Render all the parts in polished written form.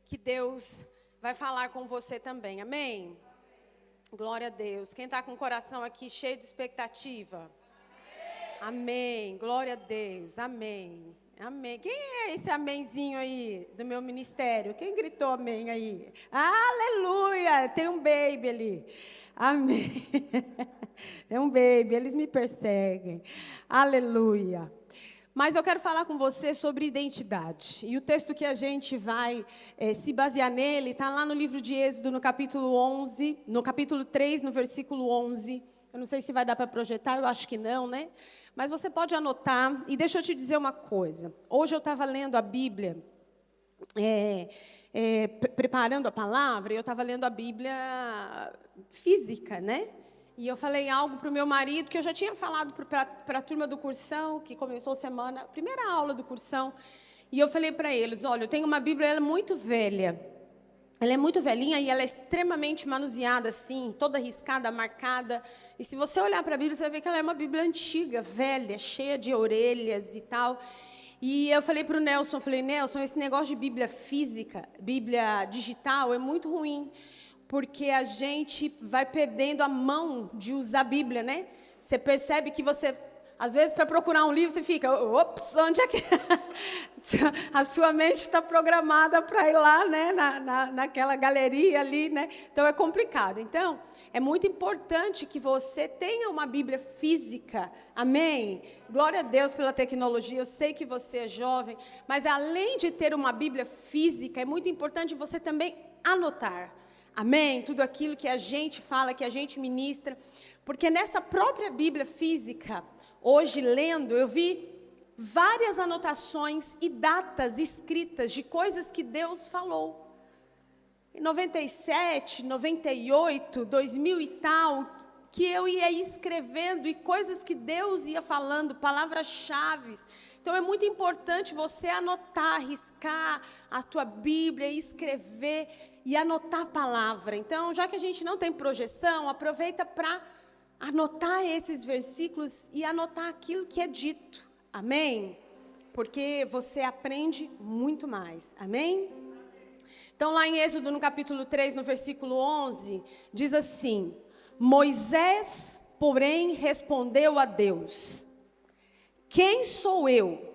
que Deus vai falar com você também. Amém? Glória a Deus. Quem está com o coração aqui cheio de expectativa? Amém. Glória a Deus. Amém. Amém. Quem é esse amenzinho aí do meu ministério? Quem gritou amém aí? Aleluia! Tem um baby ali. Amém. Tem um baby, eles me perseguem. Aleluia. Mas eu quero falar com você sobre identidade. E o texto que a gente vai se basear nele está lá no livro de Êxodo, no capítulo 11, no capítulo 3, no versículo 11. Eu não sei se vai dar para projetar, eu acho que não, né? Mas você pode anotar. E deixa eu te dizer uma coisa. Hoje eu estava lendo a Bíblia, preparando a palavra, e eu estava lendo a Bíblia física, né? E eu falei algo para o meu marido, que eu já tinha falado para a turma do cursão, que começou a semana, a primeira aula do cursão. E eu falei para eles, olha, eu tenho uma Bíblia, ela é muito velha. Ela é muito velhinha e ela é extremamente manuseada, assim, toda riscada, marcada. E se você olhar para a Bíblia, você vai ver que ela é uma Bíblia antiga, velha, cheia de orelhas e tal. E eu falei para o Nelson, Nelson, esse negócio de Bíblia física, Bíblia digital, é muito ruim. Porque a gente vai perdendo a mão de usar a Bíblia, né? Você percebe que você, às vezes, para procurar um livro, você fica, ops, onde é que... A sua mente está programada para ir lá, né? Naquela galeria ali, né? Então, é complicado. Então, é muito importante que você tenha uma Bíblia física. Amém? Glória a Deus pela tecnologia. Eu sei que você é jovem, mas além de ter uma Bíblia física, é muito importante você também anotar. Amém? Tudo aquilo que a gente fala, que a gente ministra. Porque nessa própria Bíblia física, hoje lendo, eu vi várias anotações e datas escritas de coisas que Deus falou. Em 97, 98, 2000 e tal, que eu ia escrevendo e coisas que Deus ia falando, palavras-chave. Então é muito importante você anotar, riscar a tua Bíblia, escrever e anotar a palavra. Então, já que a gente não tem projeção, aproveita para anotar esses versículos e anotar aquilo que é dito. Amém? Porque você aprende muito mais. Amém? Então, lá em Êxodo, no capítulo 3, no versículo 11, diz assim: Moisés, porém, respondeu a Deus: Quem sou eu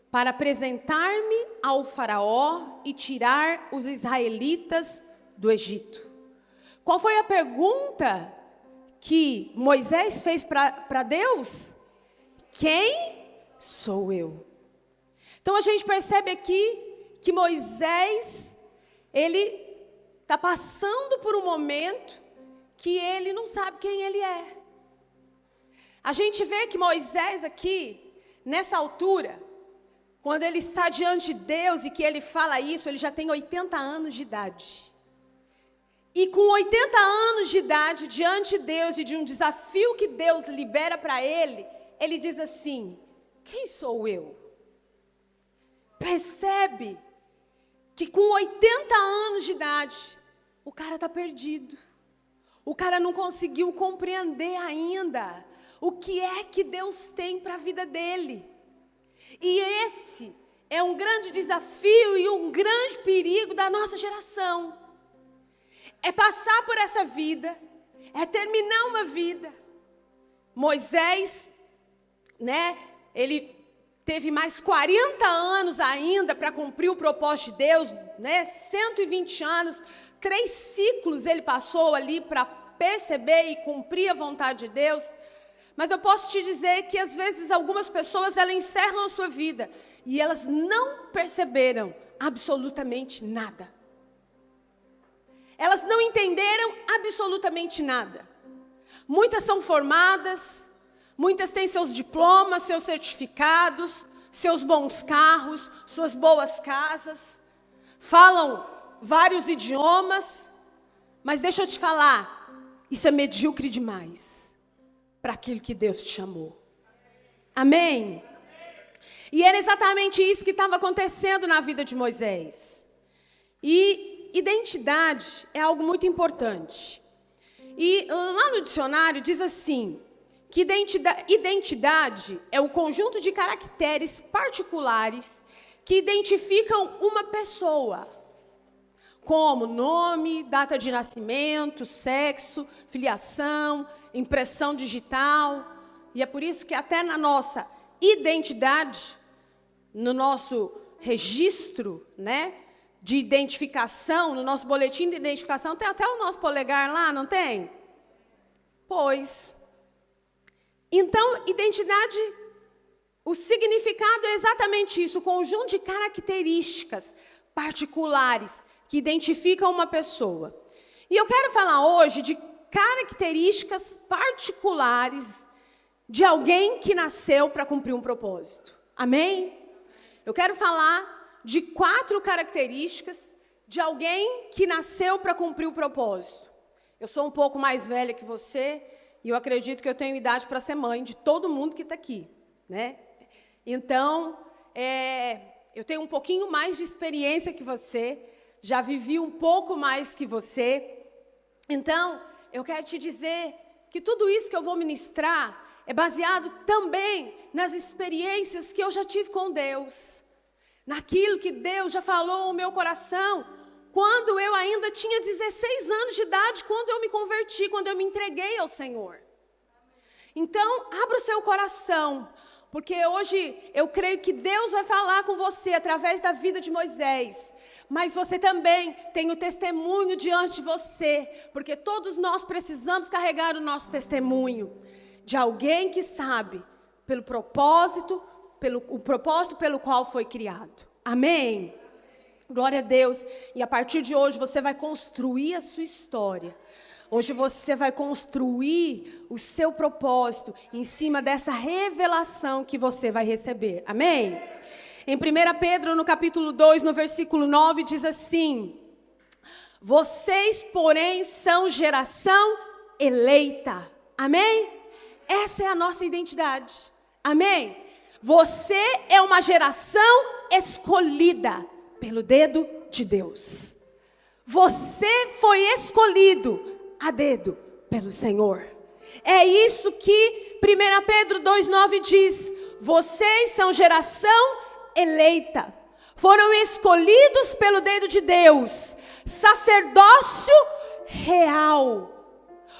para apresentar-me ao faraó e tirar os israelitas do Egito? Qual foi a pergunta que Moisés fez para Deus? Quem sou eu? Então a gente percebe aqui que Moisés, ele está passando por um momento que ele não sabe quem ele é. A gente vê que Moisés aqui, nessa altura, quando ele está diante de Deus e que ele fala isso, ele já tem 80 anos de idade. E com 80 anos de idade, diante de Deus e de um desafio que Deus libera para ele, ele diz assim: quem sou eu? Percebe que com 80 anos de idade, o cara está perdido. O cara não conseguiu compreender ainda o que é que Deus tem para a vida dele. E esse é um grande desafio e um grande perigo da nossa geração. É passar por essa vida, é terminar uma vida. Moisés, né, ele teve mais 40 anos ainda para cumprir o propósito de Deus, né, 120 anos, 3 ciclos ele passou ali para perceber e cumprir a vontade de Deus. Mas eu posso te dizer que às vezes algumas pessoas, elas encerram a sua vida e elas não perceberam absolutamente nada. Elas não entenderam absolutamente nada. Muitas são formadas, muitas têm seus diplomas, seus certificados, seus bons carros, suas boas casas, falam vários idiomas, mas deixa eu te falar, isso é medíocre demais para aquilo que Deus te chamou. Amém? E era exatamente isso que estava acontecendo na vida de Moisés. E identidade é algo muito importante. E lá no dicionário diz assim, que identidade é o conjunto de caracteres particulares que identificam uma pessoa. como nome, data de nascimento, sexo, filiação, impressão digital. E é por isso que até na nossa identidade, no nosso registro, né, de identificação, no nosso boletim de identificação, tem até o nosso polegar lá, não tem? Pois. Então, identidade, o significado é exatamente isso, o conjunto de características particulares que identificam uma pessoa. E eu quero falar hoje de características particulares de alguém que nasceu para cumprir um propósito. Amém? Eu quero falar de 4 características de alguém que nasceu para cumprir o propósito. Eu sou um pouco mais velha que você e eu acredito que eu tenho idade para ser mãe de todo mundo que está aqui, né? Então, eu tenho um pouquinho mais de experiência que você, já vivi um pouco mais que você. Então, eu quero te dizer que tudo isso que eu vou ministrar é baseado também nas experiências que eu já tive com Deus, naquilo que Deus já falou no meu coração, quando eu ainda tinha 16 anos de idade, quando eu me converti, quando eu me entreguei ao Senhor. Então, abra o seu coração, porque hoje eu creio que Deus vai falar com você através da vida de Moisés. Mas você também tem o testemunho diante de você, porque todos nós precisamos carregar o nosso testemunho de alguém que sabe o propósito pelo qual foi criado. Amém? Glória a Deus. E a partir de hoje você vai construir a sua história. Hoje você vai construir o seu propósito em cima dessa revelação que você vai receber. Amém? Em 1 Pedro, no capítulo 2, no versículo 9, diz assim: vocês, porém, são geração eleita. Amém? Essa é a nossa identidade. Amém? Você é uma geração escolhida pelo dedo de Deus. Você foi escolhido a dedo pelo Senhor. É isso que 1 Pedro 2,9 diz. Vocês são geração eleita. Foram escolhidos pelo dedo de Deus. Sacerdócio real.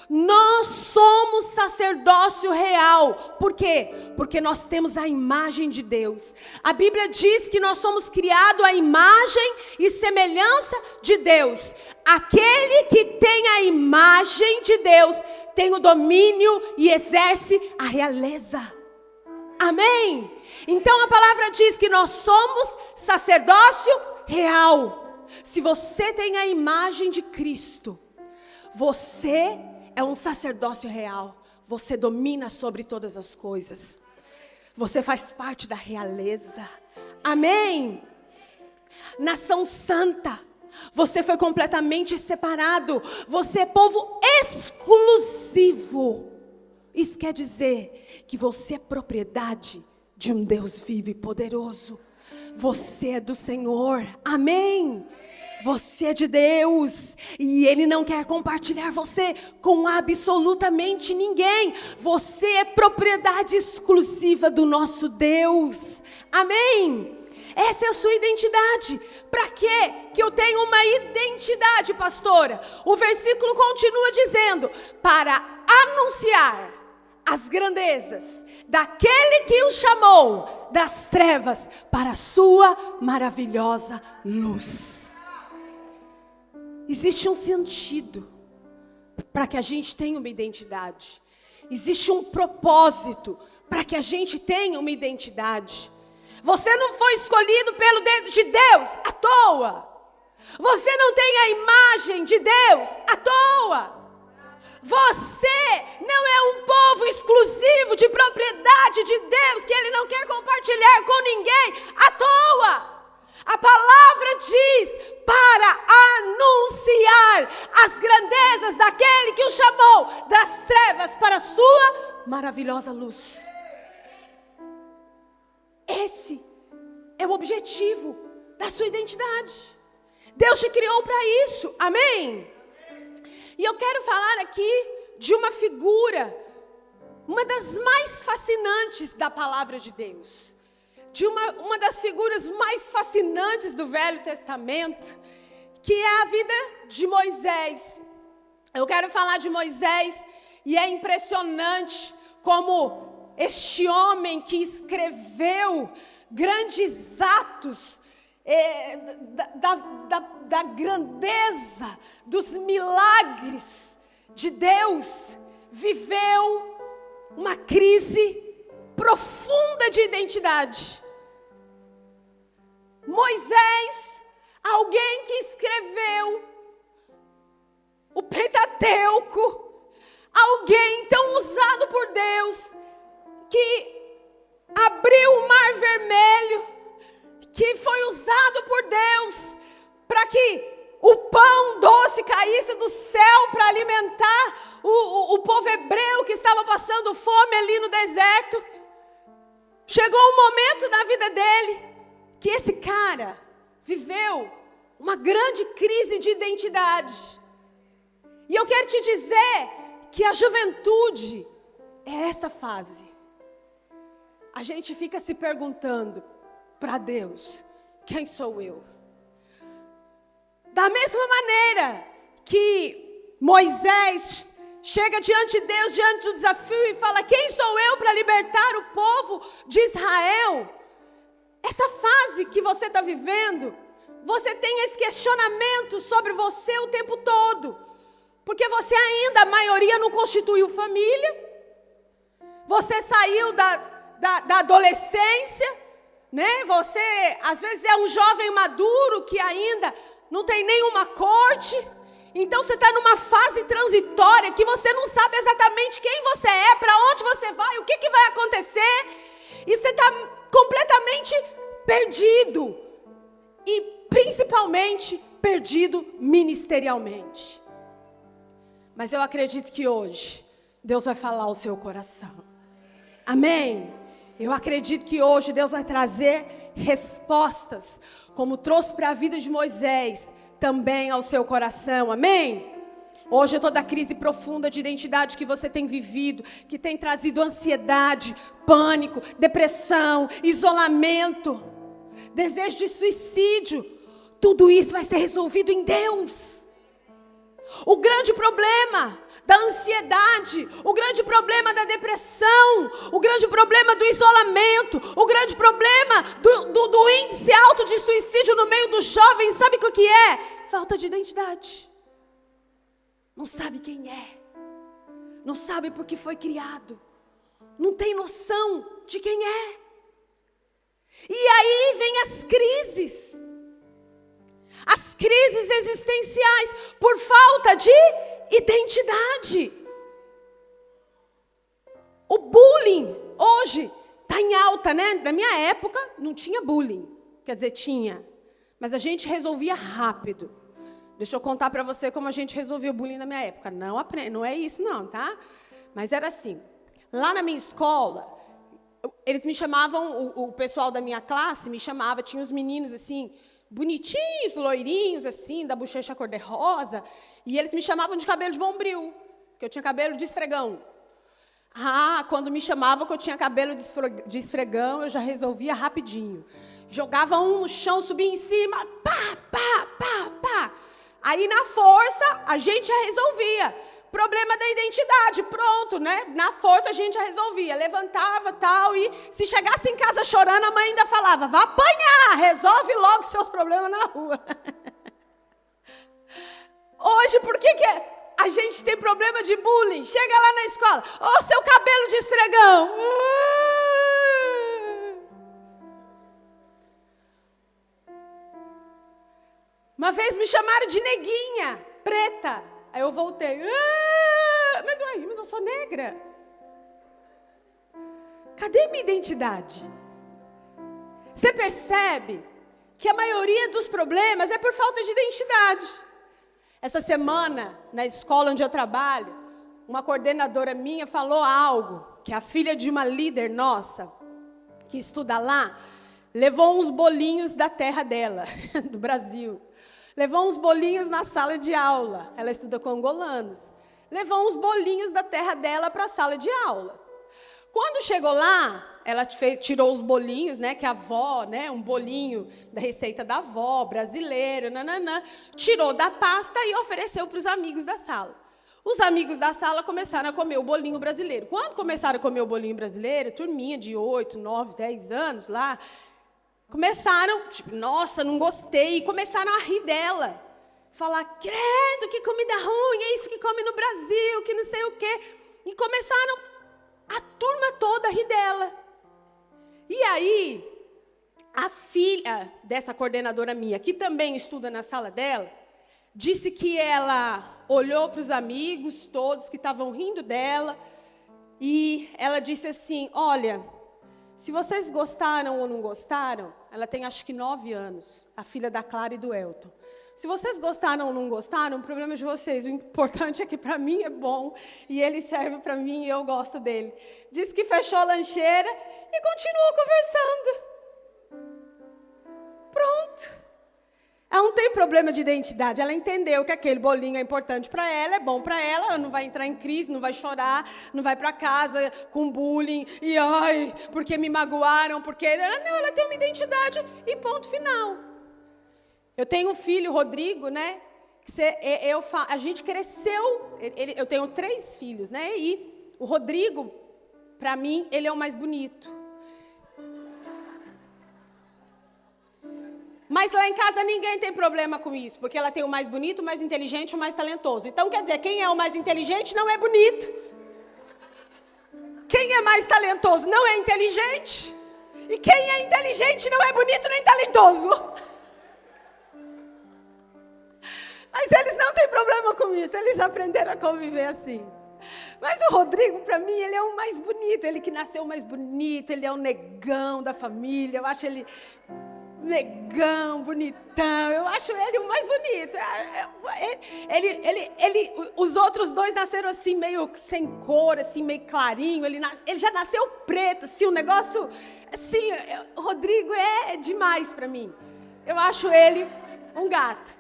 Nós somos sacerdócio real. Por quê? Porque nós temos a imagem de Deus. A Bíblia diz que nós somos criados à imagem e semelhança de Deus. Aquele que tem a imagem de Deus tem o domínio e exerce a realeza. Amém? Então a palavra diz que nós somos sacerdócio real. Se você tem a imagem de Cristo, você é um sacerdócio real. Você domina sobre todas as coisas. Você faz parte da realeza. Amém? Nação santa. Você foi completamente separado. Você é povo exclusivo. Isso quer dizer que você é propriedade de um Deus vivo e poderoso. Você é do Senhor. Amém? Você é de Deus e Ele não quer compartilhar você com absolutamente ninguém. Você é propriedade exclusiva do nosso Deus. Amém? Essa é a sua identidade. Para quê que eu tenho uma identidade, pastora? O versículo continua dizendo: para anunciar as grandezas daquele que o chamou das trevas para a sua maravilhosa luz. Existe um sentido para que a gente tenha uma identidade. Existe um propósito para que a gente tenha uma identidade. Você não foi escolhido pelo dedo de Deus à toa. Você não tem a imagem de Deus à toa. Você não é um povo exclusivo de propriedade de Deus que Ele não quer compartilhar com ninguém à toa. A palavra diz para anunciar as grandezas daquele que o chamou das trevas para a sua maravilhosa luz. Esse é o objetivo da sua identidade. Deus te criou para isso, amém? E eu quero falar aqui de uma figura, uma das mais fascinantes da palavra de Deus. De uma das figuras mais fascinantes do Velho Testamento, que é a vida de Moisés. Eu quero falar de Moisés e é impressionante como este homem que escreveu grandes atos da grandeza, dos milagres de Deus, viveu uma crise profunda de identidade. Moisés, alguém que escreveu o Pentateuco, alguém tão usado por Deus, que abriu o Mar Vermelho, que foi usado por Deus para que o pão doce caísse do céu para alimentar o povo hebreu que estava passando fome ali no deserto. Chegou um momento na vida dele que esse cara viveu uma grande crise de identidade. E eu quero te dizer que a juventude é essa fase. A gente fica se perguntando para Deus, quem sou eu? Da mesma maneira que Moisés chega diante de Deus, diante do desafio e fala, quem sou eu para libertar o povo de Israel? Essa fase que você está vivendo, você tem esse questionamento sobre você o tempo todo. Porque você ainda, a maioria, não constituiu família. Você saiu da adolescência, né? Você, às vezes, é um jovem maduro que ainda não tem nenhuma corte. Então, você está numa fase transitória que você não sabe exatamente quem você é, para onde você vai, o que vai acontecer. E você está completamente perdido. E, principalmente, perdido ministerialmente. Mas eu acredito que hoje Deus vai falar ao seu coração. Amém? Eu acredito que hoje Deus vai trazer respostas, como trouxe para a vida de Moisés, também ao seu coração. Amém? Hoje toda a crise profunda de identidade que você tem vivido, que tem trazido ansiedade, pânico, depressão, isolamento, desejo de suicídio, tudo isso vai ser resolvido em Deus. O grande problema da ansiedade, o grande problema da depressão, o grande problema do isolamento, o grande problema do índice alto de suicídio no meio dos jovens, sabe o que é? Falta de identidade. Não sabe quem é, não sabe por que foi criado, não tem noção de quem é. E aí vem as crises. As crises existenciais por falta de identidade. O bullying hoje está em alta, né? Na minha época não tinha bullying. Quer dizer, tinha. Mas a gente resolvia rápido. Deixa eu contar para você como a gente resolvia o bullying na minha época. Não é isso não, tá? Mas era assim. Lá na minha escola, eles me chamavam, o pessoal da minha classe me chamava, tinha os meninos assim, bonitinhos, loirinhos, assim, da bochecha cor-de-rosa, e eles me chamavam de cabelo de bombril, que eu tinha cabelo de esfregão. Quando me chamavam que eu tinha cabelo de esfregão, eu já resolvia rapidinho. Jogava um no chão, subia em cima, pá, pá, pá, pá. Aí, na força, a gente já resolvia. Problema da identidade, pronto, né? Na força a gente já resolvia. Levantava, tal, e se chegasse em casa chorando, a mãe ainda falava, vá apanhar, resolve logo seus problemas na rua. Hoje, por que a gente tem problema de bullying? Chega lá na escola, seu cabelo de esfregão. Uma vez me chamaram de neguinha, preta. Aí eu voltei. Mas eu sou negra. Cadê minha identidade? Você percebe que a maioria dos problemas é por falta de identidade. Essa semana, na escola onde eu trabalho, uma coordenadora minha falou algo, que a filha de uma líder nossa, que estuda lá, levou uns bolinhos da terra dela, do Brasil. Levou uns bolinhos na sala de aula. Ela estuda com angolanos. Levou uns bolinhos da terra dela para a sala de aula. Quando chegou lá, ela tirou os bolinhos, né, que a avó, né, um bolinho da receita da avó, brasileiro, nananã, tirou da pasta e ofereceu para os amigos da sala. Os amigos da sala começaram a comer o bolinho brasileiro. Quando começaram a comer o bolinho brasileiro, turminha de 8, 9, 10 anos lá, começaram, tipo, nossa, não gostei, e começaram a rir dela. Falar, credo, que comida ruim, é isso que come no Brasil, que não sei o quê. E começaram a turma toda a rir dela. E aí, a filha dessa coordenadora minha, que também estuda na sala dela, disse que ela olhou para os amigos todos que estavam rindo dela, e ela disse assim, olha, se vocês gostaram ou não gostaram, ela tem acho que 9 anos, a filha da Clara e do Elton. Se vocês gostaram ou não gostaram, o problema é de vocês. O importante é que para mim é bom e ele serve para mim e eu gosto dele. Disse que fechou a lancheira e continuou conversando. Pronto. Ela não tem problema de identidade. Ela entendeu que aquele bolinho é importante para ela, é bom para ela. Ela não vai entrar em crise, não vai chorar, não vai para casa com bullying e ai, porque me magoaram, porque não, ela tem uma identidade e ponto final. Eu tenho um filho, Rodrigo, né? A gente cresceu. Eu tenho 3 filhos, né? E o Rodrigo, para mim, ele é o mais bonito. Mas lá em casa ninguém tem problema com isso, porque ela tem o mais bonito, o mais inteligente, o mais talentoso. Então, quer dizer, quem é o mais inteligente não é bonito. Quem é mais talentoso não é inteligente. E quem é inteligente não é bonito nem talentoso. Mas eles não têm problema com isso, eles aprenderam a conviver assim. Mas o Rodrigo, para mim, ele é o mais bonito, ele que nasceu mais bonito, ele é o negão da família, eu acho ele negão, bonitão, eu acho ele o mais bonito. Os outros 2 nasceram assim, meio sem cor, assim, meio clarinho, ele já nasceu preto, assim, um negócio, assim, o Rodrigo é demais para mim. Eu acho ele um gato.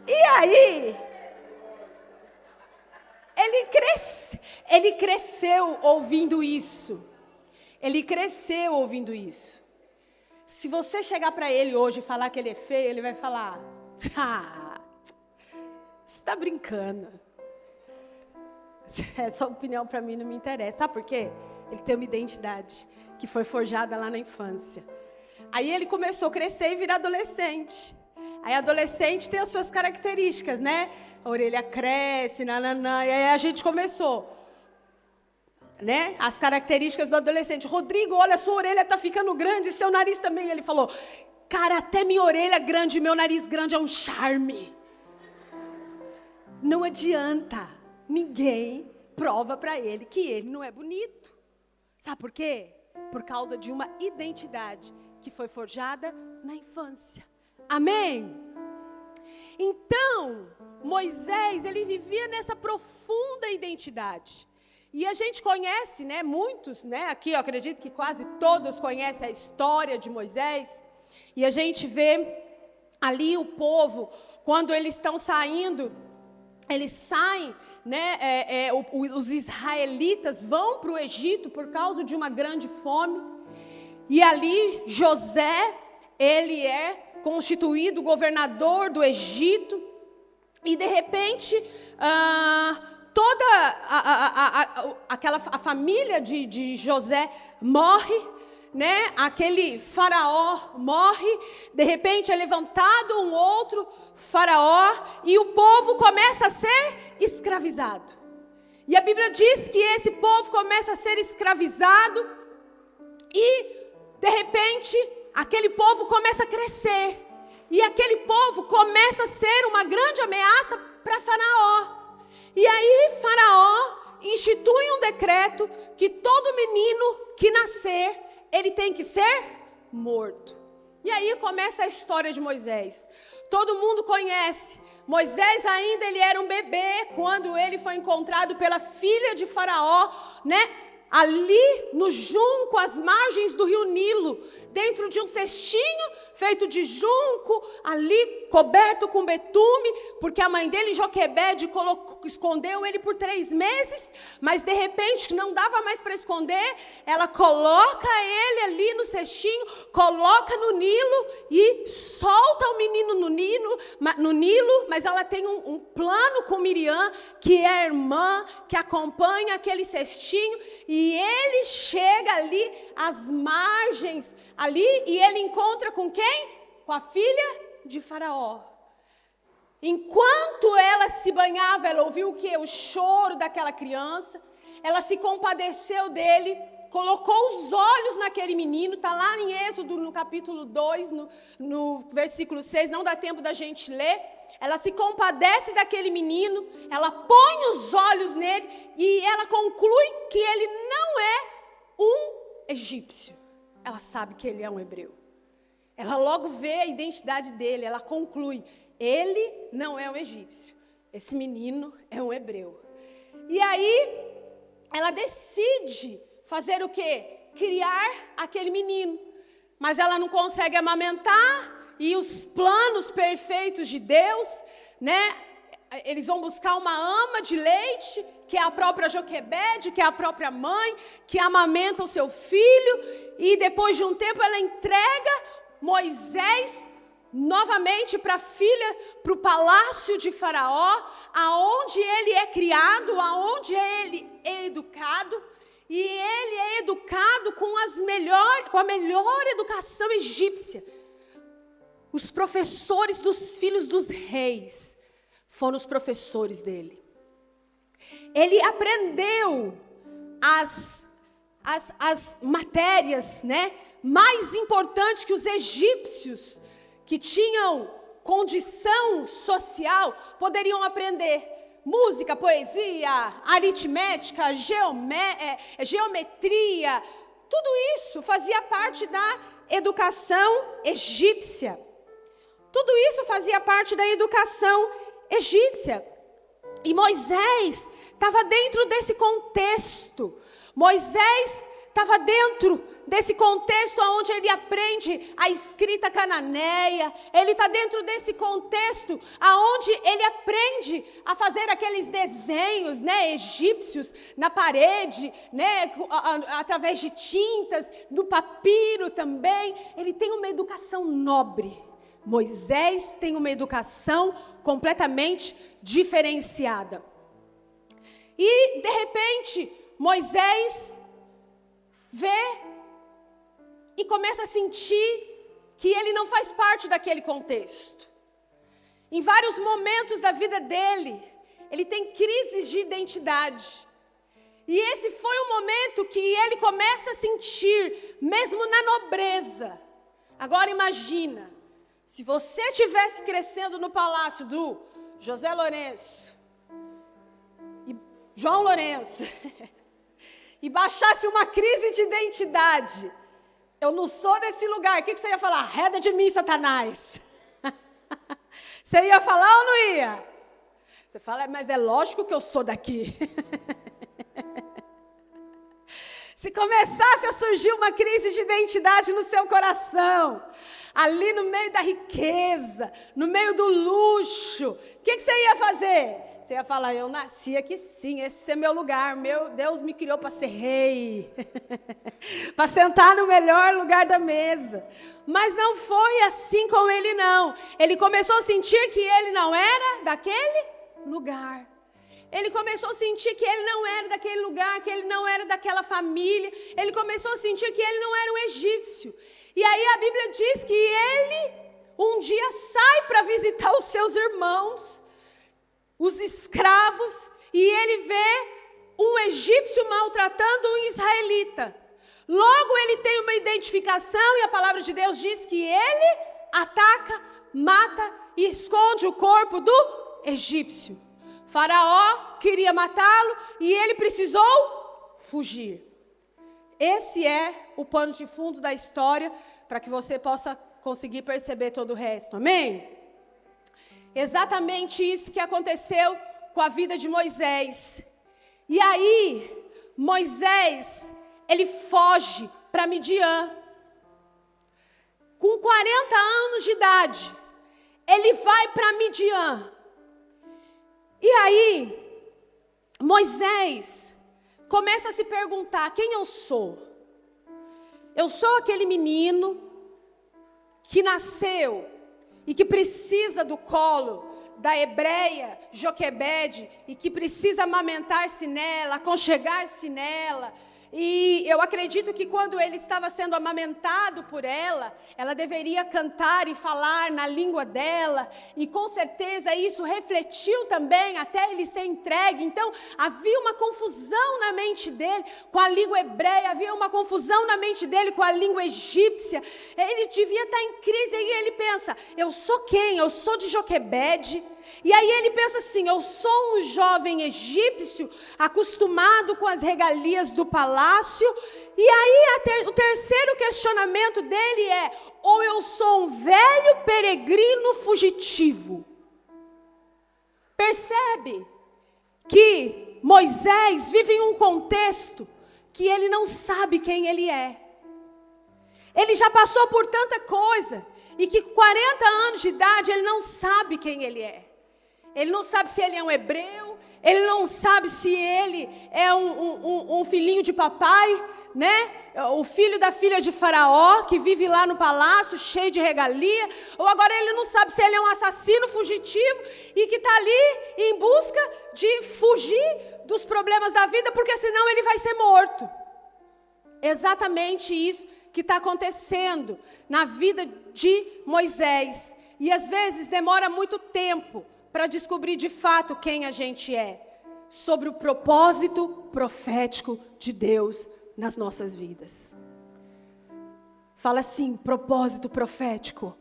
E aí, ele cresceu ouvindo isso. Ele cresceu ouvindo isso. Se você chegar para ele hoje e falar que ele é feio, ele vai falar, você está brincando. Essa opinião para mim não me interessa. Sabe por quê? Ele tem uma identidade que foi forjada lá na infância. Aí ele começou a crescer e virar adolescente. Aí adolescente tem as suas características, né? A orelha cresce, nananã. E aí a gente começou, né? As características do adolescente. Rodrigo, olha, sua orelha está ficando grande, seu nariz também. Ele falou, cara, até minha orelha grande e meu nariz grande é um charme. Não adianta. Ninguém prova para ele que ele não é bonito. Sabe por quê? Por causa de uma identidade que foi forjada na infância. Amém? Então, Moisés, ele vivia nessa profunda identidade. E a gente conhece, né, muitos, né, aqui eu acredito que quase todos conhecem a história de Moisés. E a gente vê ali o povo, quando eles estão saindo, eles saem, né, os israelitas vão para o Egito por causa de uma grande fome. E ali José, ele é constituído governador do Egito, e de repente toda a família de José morre, né? Aquele faraó morre, de repente é levantado um outro faraó, e o povo começa a ser escravizado. E a Bíblia diz que esse povo começa a ser escravizado, e de repente aquele povo começa a crescer. E aquele povo começa a ser uma grande ameaça para Faraó. E aí Faraó institui um decreto que todo menino que nascer, ele tem que ser morto. E aí começa a história de Moisés. Todo mundo conhece. Moisés ainda ele era um bebê quando ele foi encontrado pela filha de Faraó, né? Ali no junco, às margens do rio Nilo, dentro de um cestinho feito de junco, ali coberto com betume, porque a mãe dele, Joquebede, escondeu ele por 3 meses, mas de repente não dava mais para esconder, ela coloca ele ali no cestinho, coloca no Nilo e solta o menino no Nilo, mas ela tem um plano com Miriam, que é a irmã, que acompanha aquele cestinho, e ele chega ali às margens, ali, e ele encontra com quem? Com a filha de Faraó. Enquanto ela se banhava, ela ouviu o quê? O choro daquela criança, ela se compadeceu dele, colocou os olhos naquele menino, está lá em Êxodo, no capítulo 2, no versículo 6, não dá tempo da gente ler. Ela se compadece daquele menino, ela põe os olhos nele e ela conclui que ele não é um egípcio. Ela sabe que ele é um hebreu. Ela logo vê a identidade dele, ela conclui, ele não é um egípcio. Esse menino é um hebreu. E aí, ela decide fazer o quê? Criar aquele menino. Mas ela não consegue amamentar. E os planos perfeitos de Deus, né? Eles vão buscar uma ama de leite, que é a própria Joquebede, que é a própria mãe, que amamenta o seu filho. E depois de um tempo ela entrega Moisés novamente para a filha, para o palácio de Faraó, aonde ele é criado, aonde ele é educado. E ele é educado com a melhor educação egípcia. Os professores dos filhos dos reis foram os professores dele. Ele aprendeu as matérias, né, mais importantes que os egípcios, que tinham condição social, poderiam aprender. Música, poesia, aritmética, geometria, tudo isso fazia parte da educação egípcia. Tudo isso fazia parte da educação egípcia. E Moisés estava dentro desse contexto. Moisés estava dentro desse contexto onde ele aprende a escrita cananeia. Ele está dentro desse contexto onde ele aprende a fazer aqueles desenhos, né, egípcios na parede, né, através de tintas, do papiro também. Ele tem uma educação nobre. Moisés tem uma educação completamente diferenciada. E, de repente, Moisés vê e começa a sentir que ele não faz parte daquele contexto. Em vários momentos da vida dele, ele tem crises de identidade. E esse foi o momento que ele começa a sentir, mesmo na nobreza. Agora imagina, se você estivesse crescendo no palácio do José Lourenço e João Lourenço e baixasse uma crise de identidade, eu não sou desse lugar, o que você ia falar? Arreda de mim, Satanás. Você ia falar ou não ia? Você fala, mas é lógico que eu sou daqui. Se começasse a surgir uma crise de identidade no seu coração, ali no meio da riqueza, no meio do luxo, o que você ia fazer? Você ia falar, eu nasci aqui sim, esse é meu lugar, meu Deus me criou para ser rei, para sentar no melhor lugar da mesa. Mas não foi assim com ele não. Ele começou a sentir que ele não era daquele lugar. Ele começou a sentir que ele não era daquele lugar, que ele não era daquela família. Ele começou a sentir que ele não era um egípcio. E aí a Bíblia diz que ele um dia sai para visitar os seus irmãos, os escravos, e ele vê um egípcio maltratando um israelita. Logo ele tem uma identificação e a palavra de Deus diz que ele ataca, mata e esconde o corpo do egípcio. Faraó queria matá-lo e ele precisou fugir. Esse é o pano de fundo da história, para que você possa conseguir perceber todo o resto. Amém? Exatamente isso que aconteceu com a vida de Moisés. E aí, Moisés, ele foge para Midian. com 40 anos de idade, ele vai para Midian. E aí, Moisés começa a se perguntar: quem eu sou? Eu sou aquele menino que nasceu e que precisa do colo da hebreia Joquebede e que precisa amamentar-se nela, aconchegar-se nela. E eu acredito que quando ele estava sendo amamentado por ela, ela deveria cantar e falar na língua dela. E com certeza isso refletiu também até ele ser entregue. Então havia uma confusão na mente dele com a língua hebreia, havia uma confusão na mente dele com a língua egípcia. Ele devia estar em crise e ele pensa: eu sou quem? Eu sou de Joquebede. E aí ele pensa assim: eu sou um jovem egípcio acostumado com as regalias do palácio. E aí o terceiro questionamento dele é: ou eu sou um velho peregrino fugitivo? Percebe que Moisés vive em um contexto que ele não sabe quem ele é. Ele já passou por tanta coisa e que com 40 anos de idade ele não sabe quem ele é. Ele não sabe se ele é um hebreu, ele não sabe se ele é um filhinho de papai, né? O filho da filha de Faraó, que vive lá no palácio, cheio de regalia. Ou agora ele não sabe se ele é um assassino fugitivo e que está ali em busca de fugir dos problemas da vida, porque senão ele vai ser morto. Exatamente isso que está acontecendo na vida de Moisés. E às vezes demora muito tempo para descobrir de fato quem a gente é, sobre o propósito profético de Deus nas nossas vidas. Fala assim: propósito profético.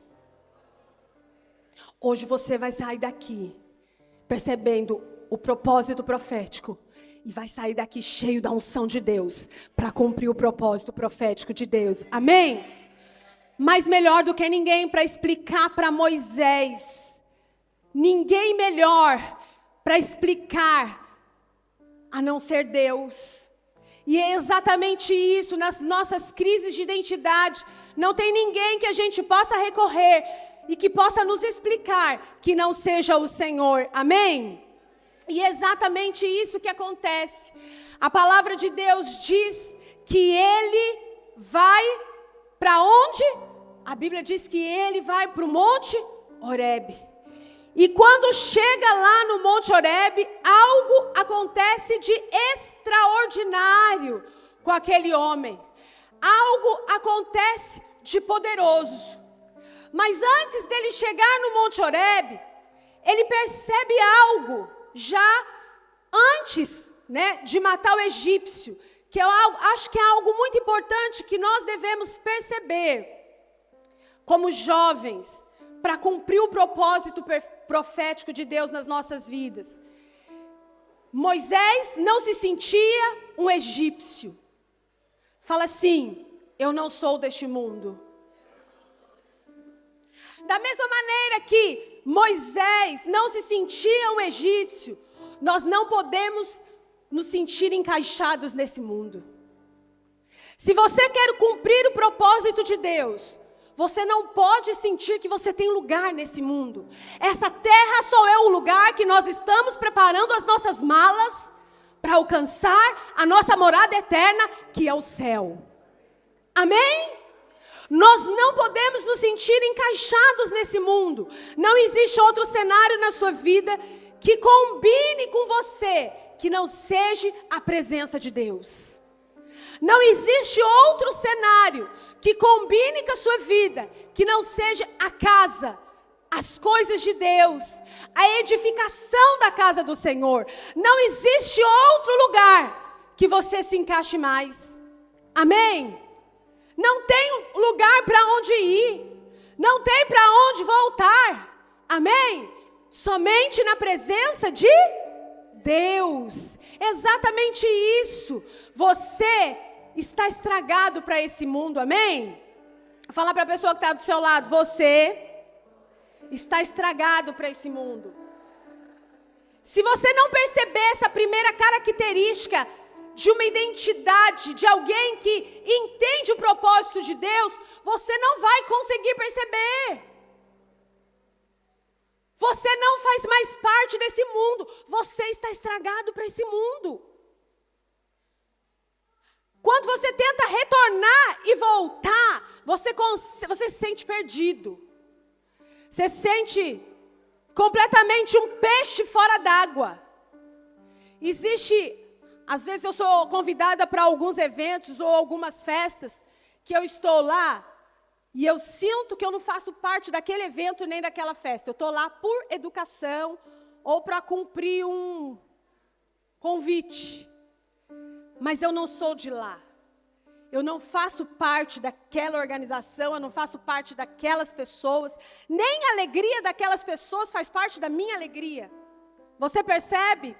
Hoje você vai sair daqui percebendo o propósito profético e vai sair daqui cheio da unção de Deus para cumprir o propósito profético de Deus. Amém? Mas melhor do que ninguém para explicar para Moisés, ninguém melhor para explicar a não ser Deus. E é exatamente isso, nas nossas crises de identidade, não tem ninguém que a gente possa recorrer e que possa nos explicar que não seja o Senhor. Amém? E é exatamente isso que acontece. A palavra de Deus diz que Ele vai para onde? A Bíblia diz que Ele vai para o Monte Horebe. E quando chega lá no Monte Horebe, algo acontece de extraordinário com aquele homem. Algo acontece de poderoso. Mas antes dele chegar no Monte Horebe, ele percebe algo já antes, né, de matar o egípcio, que eu acho que é algo muito importante que nós devemos perceber como jovens, para cumprir o propósito profético de Deus nas nossas vidas. Moisés não se sentia um egípcio. Fala assim: eu não sou deste mundo. Da mesma maneira que Moisés não se sentia um egípcio, nós não podemos nos sentir encaixados nesse mundo. Se você quer cumprir o propósito de Deus, você não pode sentir que você tem lugar nesse mundo. Essa terra só é o lugar que nós estamos preparando as nossas malas para alcançar a nossa morada eterna, que é o céu. Amém? Nós não podemos nos sentir encaixados nesse mundo. Não existe outro cenário na sua vida que combine com você, que não seja a presença de Deus. Não existe outro cenário que combine com a sua vida, que não seja a casa, as coisas de Deus, a edificação da casa do Senhor. Não existe outro lugar que você se encaixe mais. Amém? Não tem lugar para onde ir, não tem para onde voltar. Amém? Somente na presença de Deus. Exatamente isso. Você está estragado para esse mundo, amém? Fala para a pessoa que está do seu lado: você está estragado para esse mundo. Se você não perceber essa primeira característica de uma identidade, de alguém que entende o propósito de Deus, você não vai conseguir perceber. Você não faz mais parte desse mundo. Você está estragado para esse mundo. Quando você tenta retornar e voltar, você se sente perdido. Você se sente completamente um peixe fora d'água. Às vezes eu sou convidada para alguns eventos ou algumas festas, que eu estou lá e eu sinto que eu não faço parte daquele evento nem daquela festa. Eu estou lá por educação ou para cumprir um convite. Mas eu não sou de lá. Eu não faço parte daquela organização, eu não faço parte daquelas pessoas. Nem a alegria daquelas pessoas faz parte da minha alegria. Você percebe?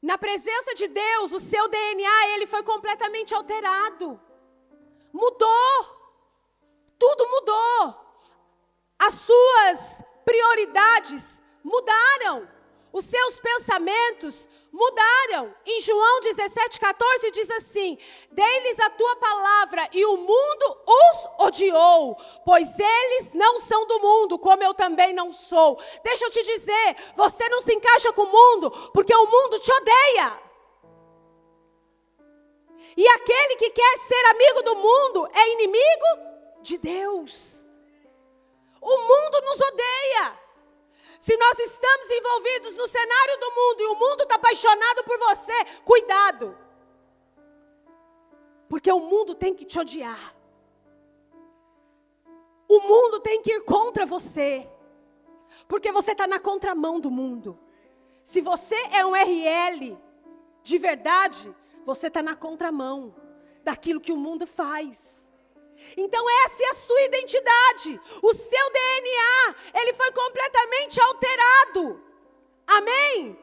Na presença de Deus, o seu DNA, ele foi completamente alterado. Mudou. Tudo mudou. As suas prioridades mudaram. Os seus pensamentos mudaram. Em João 17,14 diz assim: dei-lhes a tua palavra e o mundo os odiou, pois eles não são do mundo, como eu também não sou. Deixa eu te dizer, você não se encaixa com o mundo, porque o mundo te odeia. E aquele que quer ser amigo do mundo é inimigo de Deus. O mundo nos odeia. Se nós estamos envolvidos no cenário do mundo e o mundo está apaixonado por você, cuidado. Porque o mundo tem que te odiar. O mundo tem que ir contra você. Porque você está na contramão do mundo. Se você é um RL de verdade, você está na contramão daquilo que o mundo faz. Então essa é a sua identidade. O seu DNA, ele foi completamente alterado. Amém?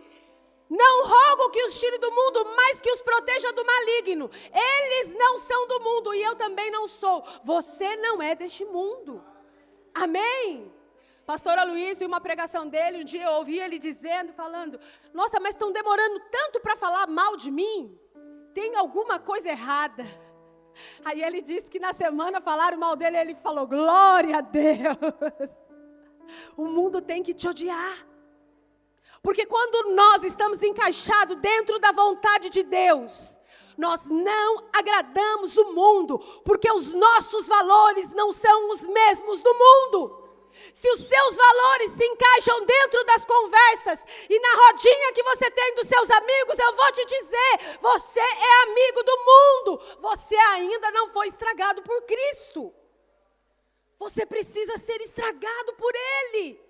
Não rogo que os tire do mundo, mas que os proteja do maligno. Eles não são do mundo e eu também não sou. Você não é deste mundo. Amém? Pastor Aloysio, em uma pregação dele, um dia eu ouvi ele falando: nossa, mas estão demorando tanto para falar mal de mim? Tem alguma coisa errada. Aí ele disse que na semana falaram mal dele e ele falou: glória a Deus. O mundo tem que te odiar. Porque quando nós estamos encaixados dentro da vontade de Deus, nós não agradamos o mundo, porque os nossos valores não são os mesmos do mundo. Se os seus valores se encaixam dentro das conversas e na rodinha que você tem dos seus amigos, eu vou te dizer, você é amigo do mundo. Você ainda não foi estragado por Cristo. Você precisa ser estragado por Ele.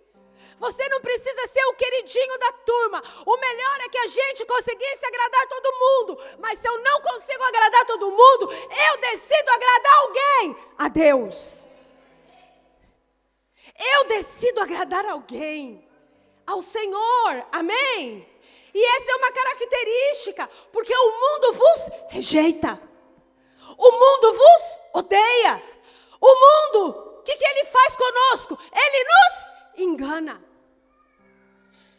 Você não precisa ser o queridinho da turma. O melhor é que a gente conseguisse agradar todo mundo. Mas se eu não consigo agradar todo mundo, eu decido agradar alguém. A Deus. Eu decido agradar alguém, ao Senhor, amém? E essa é uma característica, porque o mundo vos rejeita, o mundo vos odeia, o mundo, o que ele faz conosco? Ele nos engana.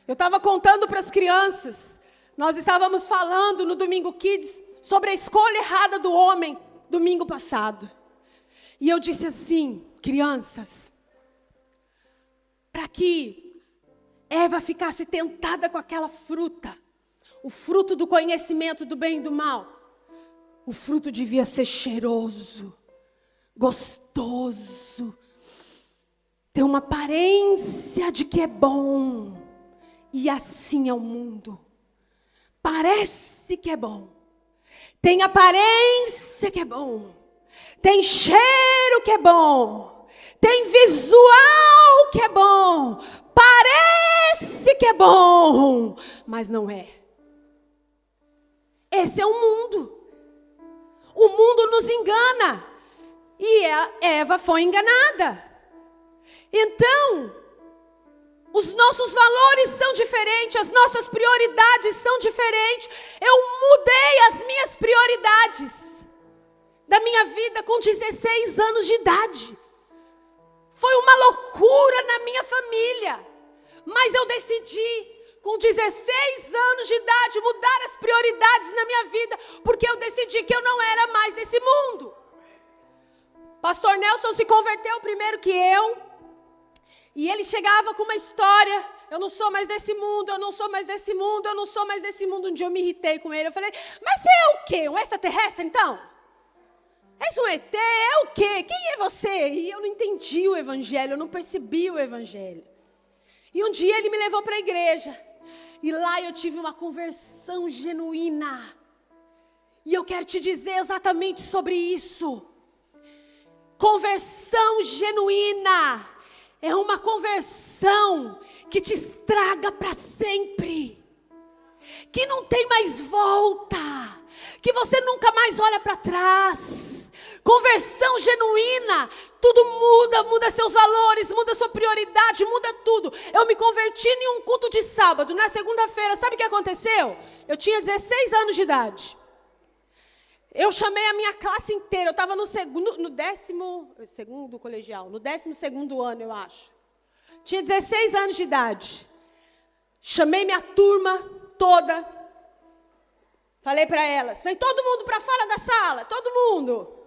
Eu estava contando para as crianças, nós estávamos falando no Domingo Kids sobre a escolha errada do homem, domingo passado. E eu disse assim: crianças, para que Eva ficasse tentada com aquela fruta, o fruto do conhecimento do bem e do mal, o fruto devia ser cheiroso, gostoso, ter uma aparência de que é bom. E assim é o mundo. Parece que é bom, tem aparência que é bom, tem cheiro que é bom, tem visual que é bom, parece que é bom, mas não é. Esse é o mundo. O mundo nos engana. E a Eva foi enganada. Então, os nossos valores são diferentes, as nossas prioridades são diferentes. Eu mudei as minhas prioridades da minha vida com 16 anos de idade. Foi uma loucura na minha família, mas eu decidi com 16 anos de idade, mudar as prioridades na minha vida, porque eu decidi que eu não era mais desse mundo. Pastor Nelson se converteu primeiro que eu, e ele chegava com uma história: eu não sou mais desse mundo, eu não sou mais desse mundo, eu não sou mais desse mundo. Um dia eu me irritei com ele, eu falei: mas você é o quê? Um extraterrestre então? És um ET? É o quê? Quem é você? E eu não entendi o evangelho, eu não percebi o evangelho. E um dia ele me levou para a igreja, e lá eu tive uma conversão genuína. E eu quero te dizer exatamente sobre isso. Conversão genuína é uma conversão que te estraga para sempre, que não tem mais volta, que você nunca mais olha para trás. Conversão genuína, tudo muda, muda seus valores, muda sua prioridade, muda tudo. Eu me converti em um culto de sábado, na segunda-feira, sabe o que aconteceu? Eu tinha 16 anos de idade. Eu chamei a minha classe inteira, eu estava no 12º colegial, no 12º ano, eu acho. Tinha 16 anos de idade. Chamei minha turma toda. Falei para elas: vem todo mundo para fora da sala, todo mundo.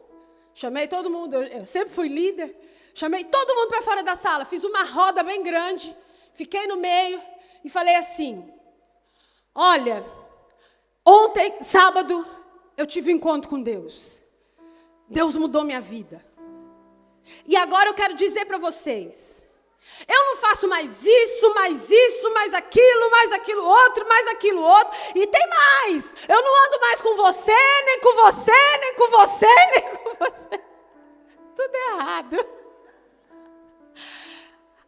Chamei todo mundo, eu sempre fui líder. Chamei todo mundo para fora da sala, fiz uma roda bem grande, fiquei no meio e falei assim: olha, ontem, sábado, eu tive um encontro com Deus. Deus mudou minha vida. E agora eu quero dizer para vocês: eu não faço mais isso, mais aquilo outro, mais aquilo outro. E tem mais. Eu não ando mais com você, nem com você, nem com você, nem com você. Tudo errado.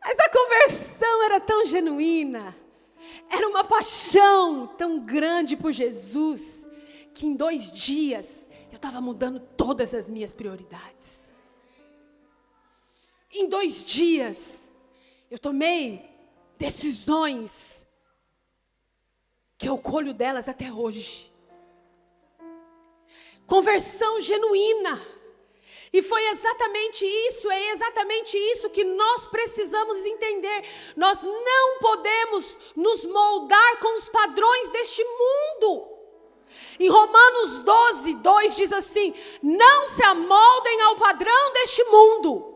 Mas a conversão era tão genuína. Era uma paixão tão grande por Jesus, que em 2 dias eu estava mudando todas as minhas prioridades. Em 2 dias eu tomei decisões que eu colho delas até hoje. Conversão genuína. E foi exatamente isso, é exatamente isso que nós precisamos entender. Nós não podemos nos moldar com os padrões deste mundo. Em Romanos 12:2 diz assim: não se amoldem ao padrão deste mundo,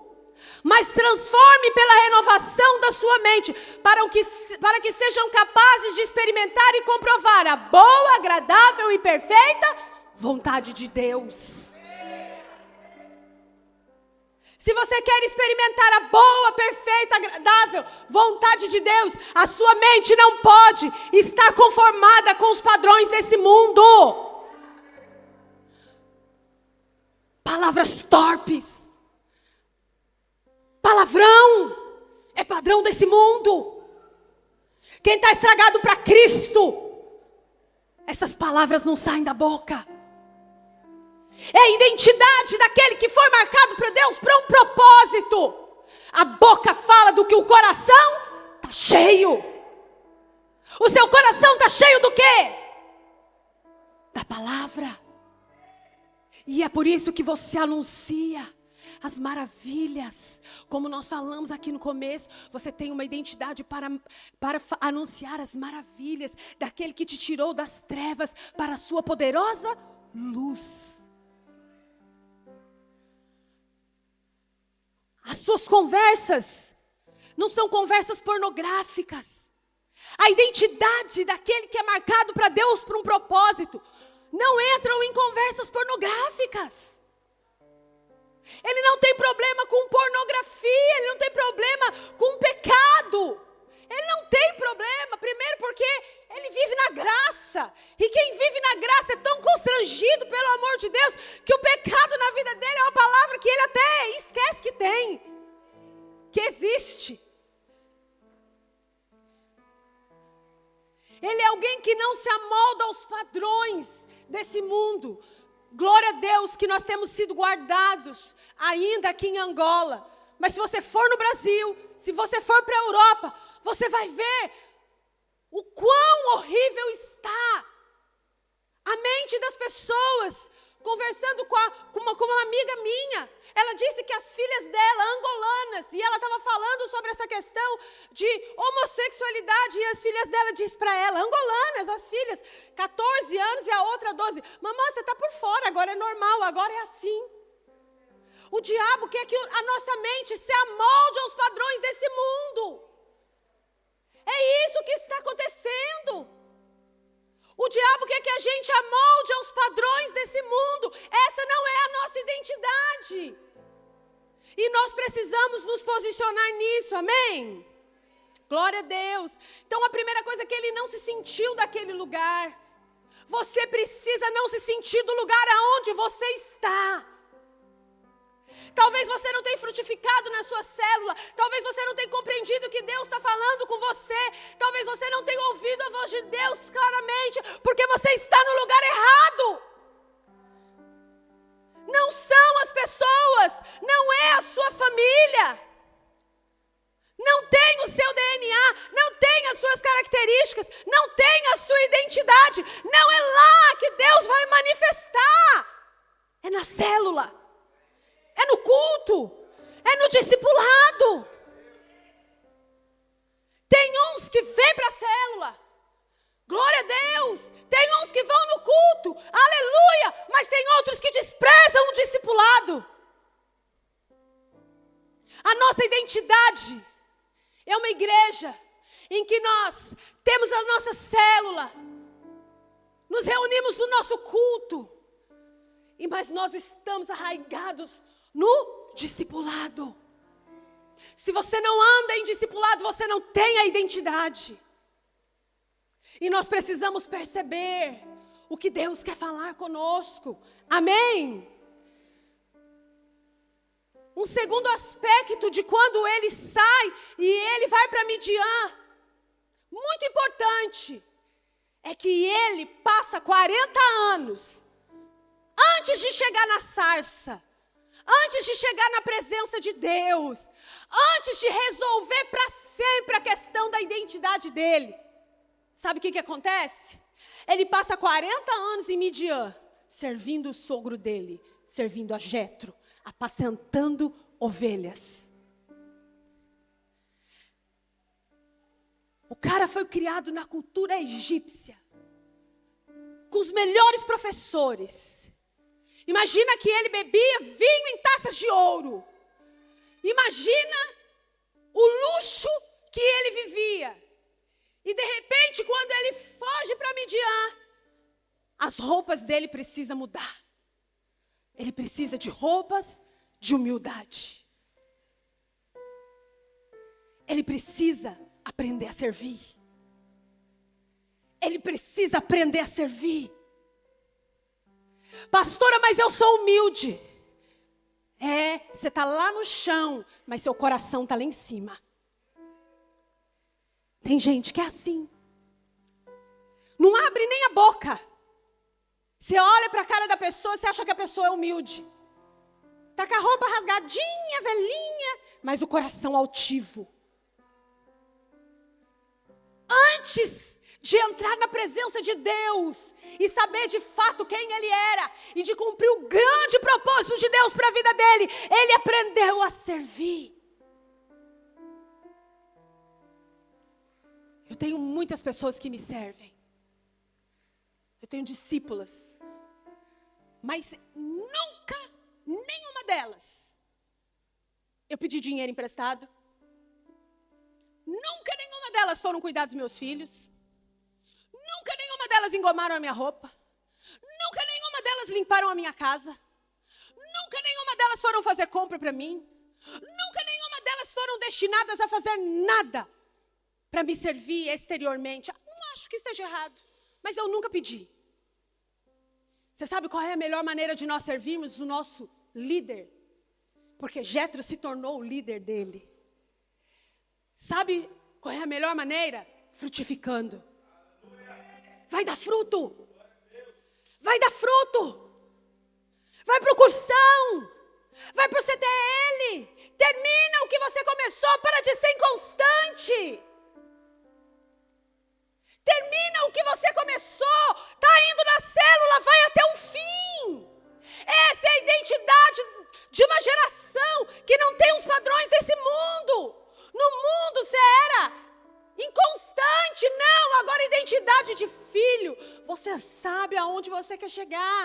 mas transforme pela renovação da sua mente, para que sejam capazes de experimentar e comprovar a boa, agradável e perfeita vontade de Deus. Se você quer experimentar a boa, perfeita, agradável vontade de Deus, a sua mente não pode estar conformada com os padrões desse mundo. Palavras torpes, palavrão, é padrão desse mundo. Quem está estragado para Cristo, essas palavras não saem da boca. É a identidade daquele que foi marcado por Deus para um propósito. A boca fala do que o coração está cheio. O seu coração está cheio do quê? Da palavra. E é por isso que você anuncia as maravilhas. Como nós falamos aqui no começo, você tem uma identidade para anunciar as maravilhas daquele que te tirou das trevas para a sua poderosa luz. As suas conversas não são conversas pornográficas. A identidade daquele que é marcado para Deus por um propósito não entram em conversas pornográficas. Ele não tem problema com pornografia, ele não tem problema com pecado. Ele não tem problema, primeiro porque ele vive na graça. E quem vive na graça é tão constrangido pelo amor de Deus, que o pecado na vida dele é uma palavra que ele até esquece que tem, que existe. Ele é alguém que não se amolda aos padrões desse mundo. Glória a Deus que nós temos sido guardados ainda aqui em Angola. Mas se você for no Brasil, se você for para a Europa, você vai ver o quão horrível está a mente das pessoas conversando com uma amiga minha. Ela disse que as filhas dela, angolanas, e ela estava falando sobre essa questão de homossexualidade, e as filhas dela disse para ela, angolanas, as filhas, 14 anos e a outra 12, mamãe, você está por fora, agora é normal, agora é assim. O diabo quer que a nossa mente se amolde aos padrões desse mundo. É isso que está acontecendo. O diabo quer que a gente amolde aos padrões desse mundo. Essa não é a nossa identidade. E nós precisamos nos posicionar nisso, amém? Glória a Deus. Então a primeira coisa é que ele não se sentiu daquele lugar. Você precisa não se sentir do lugar aonde você está. Talvez você não tenha frutificado na sua célula. Talvez você não tenha compreendido que Deus está falando com você. Talvez você não tenha ouvido a voz de Deus claramente, porque você está no lugar errado. Não são as pessoas, não é a sua família. Não tem o seu DNA, não tem as suas características, não tem a sua identidade. Não é lá que Deus vai manifestar. É na célula. É no culto, é no discipulado. Tem uns que vêm para a célula, glória a Deus. Tem uns que vão no culto, aleluia. Mas tem outros que desprezam o discipulado. A nossa identidade é uma igreja em que nós temos a nossa célula, nos reunimos no nosso culto, mas nós estamos arraigados no discipulado. Se você não anda em discipulado, você não tem a identidade. E nós precisamos perceber o que Deus quer falar conosco. Amém? Um segundo aspecto de quando ele sai e ele vai para Midian, muito importante, é que ele passa 40 anos antes de chegar na sarça, antes de chegar na presença de Deus, antes de resolver para sempre a questão da identidade dele. Sabe o que acontece? Ele passa 40 anos em Midian, servindo o sogro dele, servindo a Jetro, apacentando ovelhas. O cara foi criado na cultura egípcia, com os melhores professores. Imagina que ele bebia vinho em taças de ouro. Imagina o luxo que ele vivia. E de repente, quando ele foge para Midian, as roupas dele precisam mudar. Ele precisa de roupas de humildade. Ele precisa aprender a servir. Ele precisa aprender a servir. Pastora, mas eu sou humilde. Você está lá no chão, mas seu coração está lá em cima. Tem gente que é assim. Não abre nem a boca. Você olha para a cara da pessoa, você acha que a pessoa é humilde. Está com a roupa rasgadinha, velhinha, mas o coração altivo. Antes de entrar na presença de Deus e saber de fato quem Ele era e de cumprir o grande propósito de Deus para a vida dele, ele aprendeu a servir. Eu tenho muitas pessoas que me servem. Eu tenho discípulas. Mas nunca, nenhuma delas, eu pedi dinheiro emprestado. Nunca nenhuma delas foram cuidar dos meus filhos. Nunca nenhuma delas engomaram a minha roupa. Nunca nenhuma delas limparam a minha casa. Nunca nenhuma delas foram fazer compra para mim. Nunca nenhuma delas foram destinadas a fazer nada para me servir exteriormente. Não acho que seja errado, mas eu nunca pedi. Você sabe qual é a melhor maneira de nós servirmos o nosso líder? Porque Jetro se tornou o líder dele. Sabe qual é a melhor maneira? Frutificando. Vai dar fruto. Vai dar fruto. Vai para o cursão. Vai para o CTL. Termina o que você começou. Para de ser inconstante. Termina o que você começou. Está indo na célula. Vai até o fim. agora identidade de filho. Você sabe aonde você quer chegar.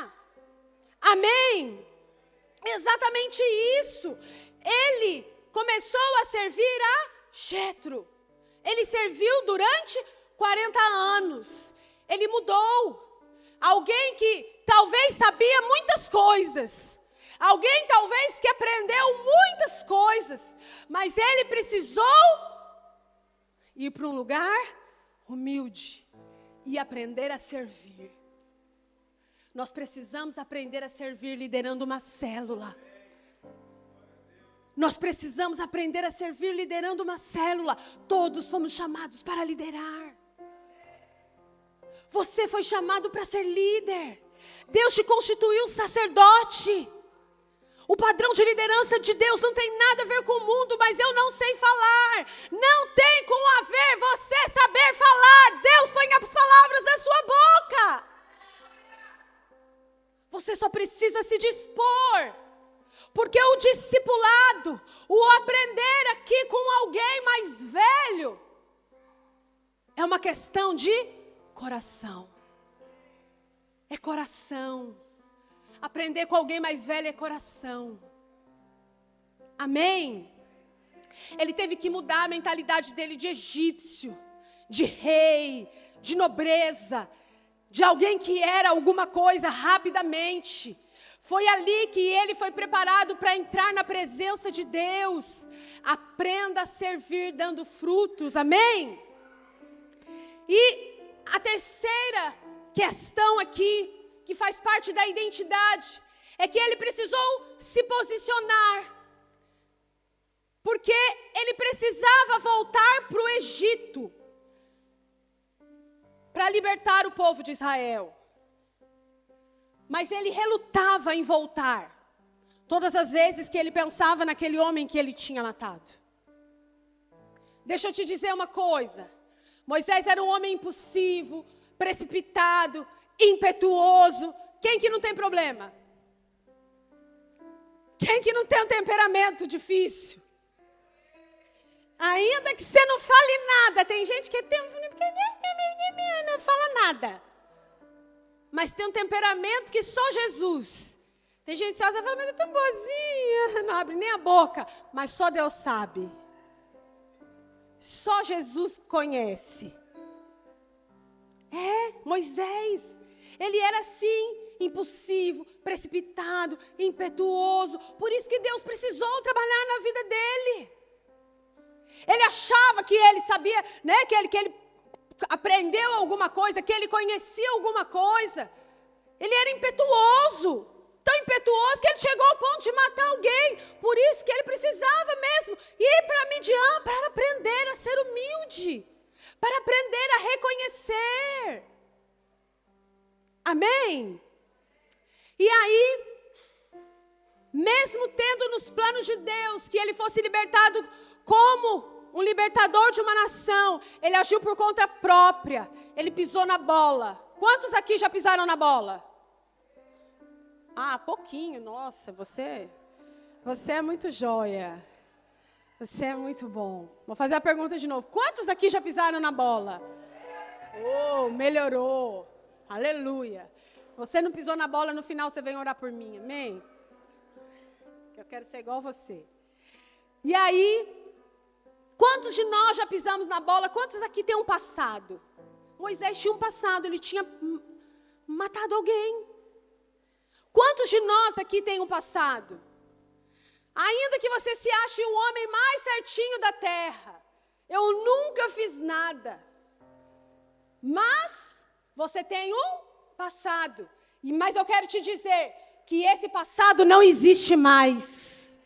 Amém? Exatamente isso. Ele começou a servir a Jétro. Ele serviu durante 40 anos. Ele mudou. Alguém que talvez sabia muitas coisas. Alguém talvez que aprendeu muitas coisas. Mas ele precisou ir para um lugar humilde e aprender a servir. Nós precisamos aprender a servir liderando uma célula. Nós precisamos aprender a servir liderando uma célula. Todos fomos chamados para liderar. Você foi chamado para ser líder. Deus te constituiu sacerdote. O padrão de liderança de Deus não tem nada a ver com o mundo, mas eu não sei falar. Não tem com a ver você saber falar. Deus põe as palavras na sua boca. Você só precisa se dispor. Porque o discipulado, o aprender aqui com alguém mais velho, é uma questão de coração. É coração. Aprender com alguém mais velho é coração. Amém? Ele teve que mudar a mentalidade dele de egípcio, de rei, de nobreza, de alguém que era alguma coisa rapidamente. Foi ali que ele foi preparado para entrar na presença de Deus. Aprenda a servir dando frutos, amém? E a terceira questão aqui, que faz parte da identidade, é que ele precisou se posicionar. Porque ele precisava voltar para o Egito, para libertar o povo de Israel. Mas ele relutava em voltar, todas as vezes que ele pensava naquele homem que ele tinha matado. Deixa eu te dizer uma coisa. Moisés era um homem impulsivo, precipitado, impetuoso. Quem que não tem problema? Quem que não tem um temperamento difícil? Ainda que você não fale nada, tem gente que não fala nada. Mas tem um temperamento que só Jesus. Tem gente que fala, mas é tão boazinha, não abre nem a boca. Mas só Deus sabe. Só Jesus conhece. Moisés, ele era assim, impulsivo, precipitado, impetuoso. Por isso que Deus precisou trabalhar na vida dele. Ele achava que ele sabia, né, que ele aprendeu alguma coisa, que ele conhecia alguma coisa. Ele era impetuoso, tão impetuoso que ele chegou ao ponto de matar alguém. Por isso que ele precisava mesmo ir para Midian, para aprender a ser humilde, para aprender a reconhecer. Amém? E aí, mesmo tendo nos planos de Deus que ele fosse libertado como um libertador de uma nação, ele agiu por conta própria. Ele pisou na bola. Quantos aqui já pisaram na bola? Pouquinho. Nossa, você é muito joia. Você é muito bom. Vou fazer a pergunta de novo. Quantos aqui já pisaram na bola? Melhorou. Aleluia. Você não pisou na bola, no final você vem orar por mim. Amém? Eu quero ser igual a você. E aí, quantos de nós já pisamos na bola? Quantos aqui tem um passado? Moisés tinha um passado, ele tinha matado alguém. Quantos de nós aqui tem um passado? Ainda que você se ache o homem mais certinho da terra, eu nunca fiz nada. Mas você tem um passado. Mas eu quero te dizer que esse passado não existe mais.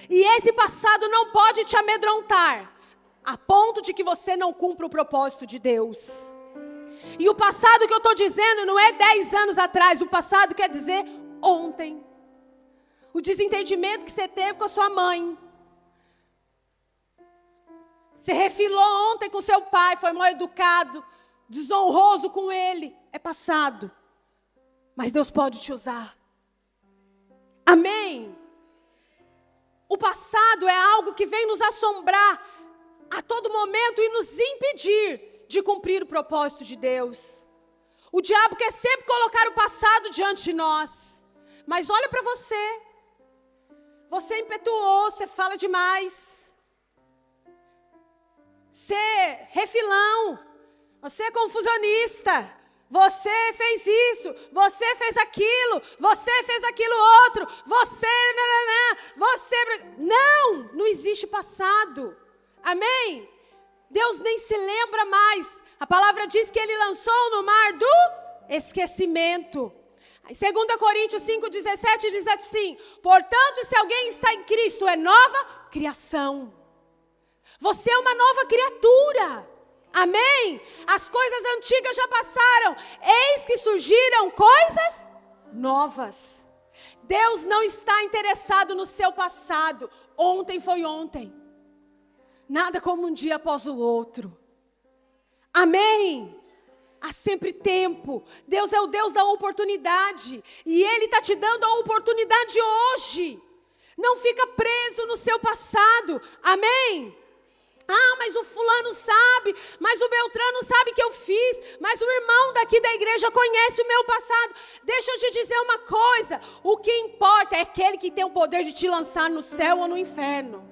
E esse passado não pode te amedrontar, a ponto de que você não cumpra o propósito de Deus. E o passado que eu estou dizendo não é 10 anos atrás, o passado quer dizer ontem. O desentendimento que você teve com a sua mãe. Você refilou ontem com seu pai, foi mal educado, desonroso com ele. É passado. Mas Deus pode te usar. Amém? O passado é algo que vem nos assombrar a todo momento e nos impedir de cumprir o propósito de Deus. O diabo quer sempre colocar o passado diante de nós. Mas olha para você. Você é impetuoso, você fala demais. Você é refilão. Você é confusionista. Você fez isso, você fez aquilo outro, não existe passado, amém? Deus nem se lembra mais, a palavra diz que Ele lançou no mar do esquecimento. 2 Coríntios 5,17 diz assim, portanto, se alguém está em Cristo, é nova criação. Você é uma nova criatura. Amém? As coisas antigas já passaram, eis que surgiram coisas novas. Deus não está interessado no seu passado. Ontem foi ontem. Nada como um dia após o outro. Amém? Há sempre tempo. Deus é o Deus da oportunidade. E Ele está te dando a oportunidade hoje. Não fica preso no seu passado. Amém? Ah, mas o fulano sabe, mas o Beltrano sabe que eu fiz, mas o irmão daqui da igreja conhece o meu passado. Deixa eu te dizer uma coisa, o que importa é aquele que tem o poder de te lançar no céu ou no inferno.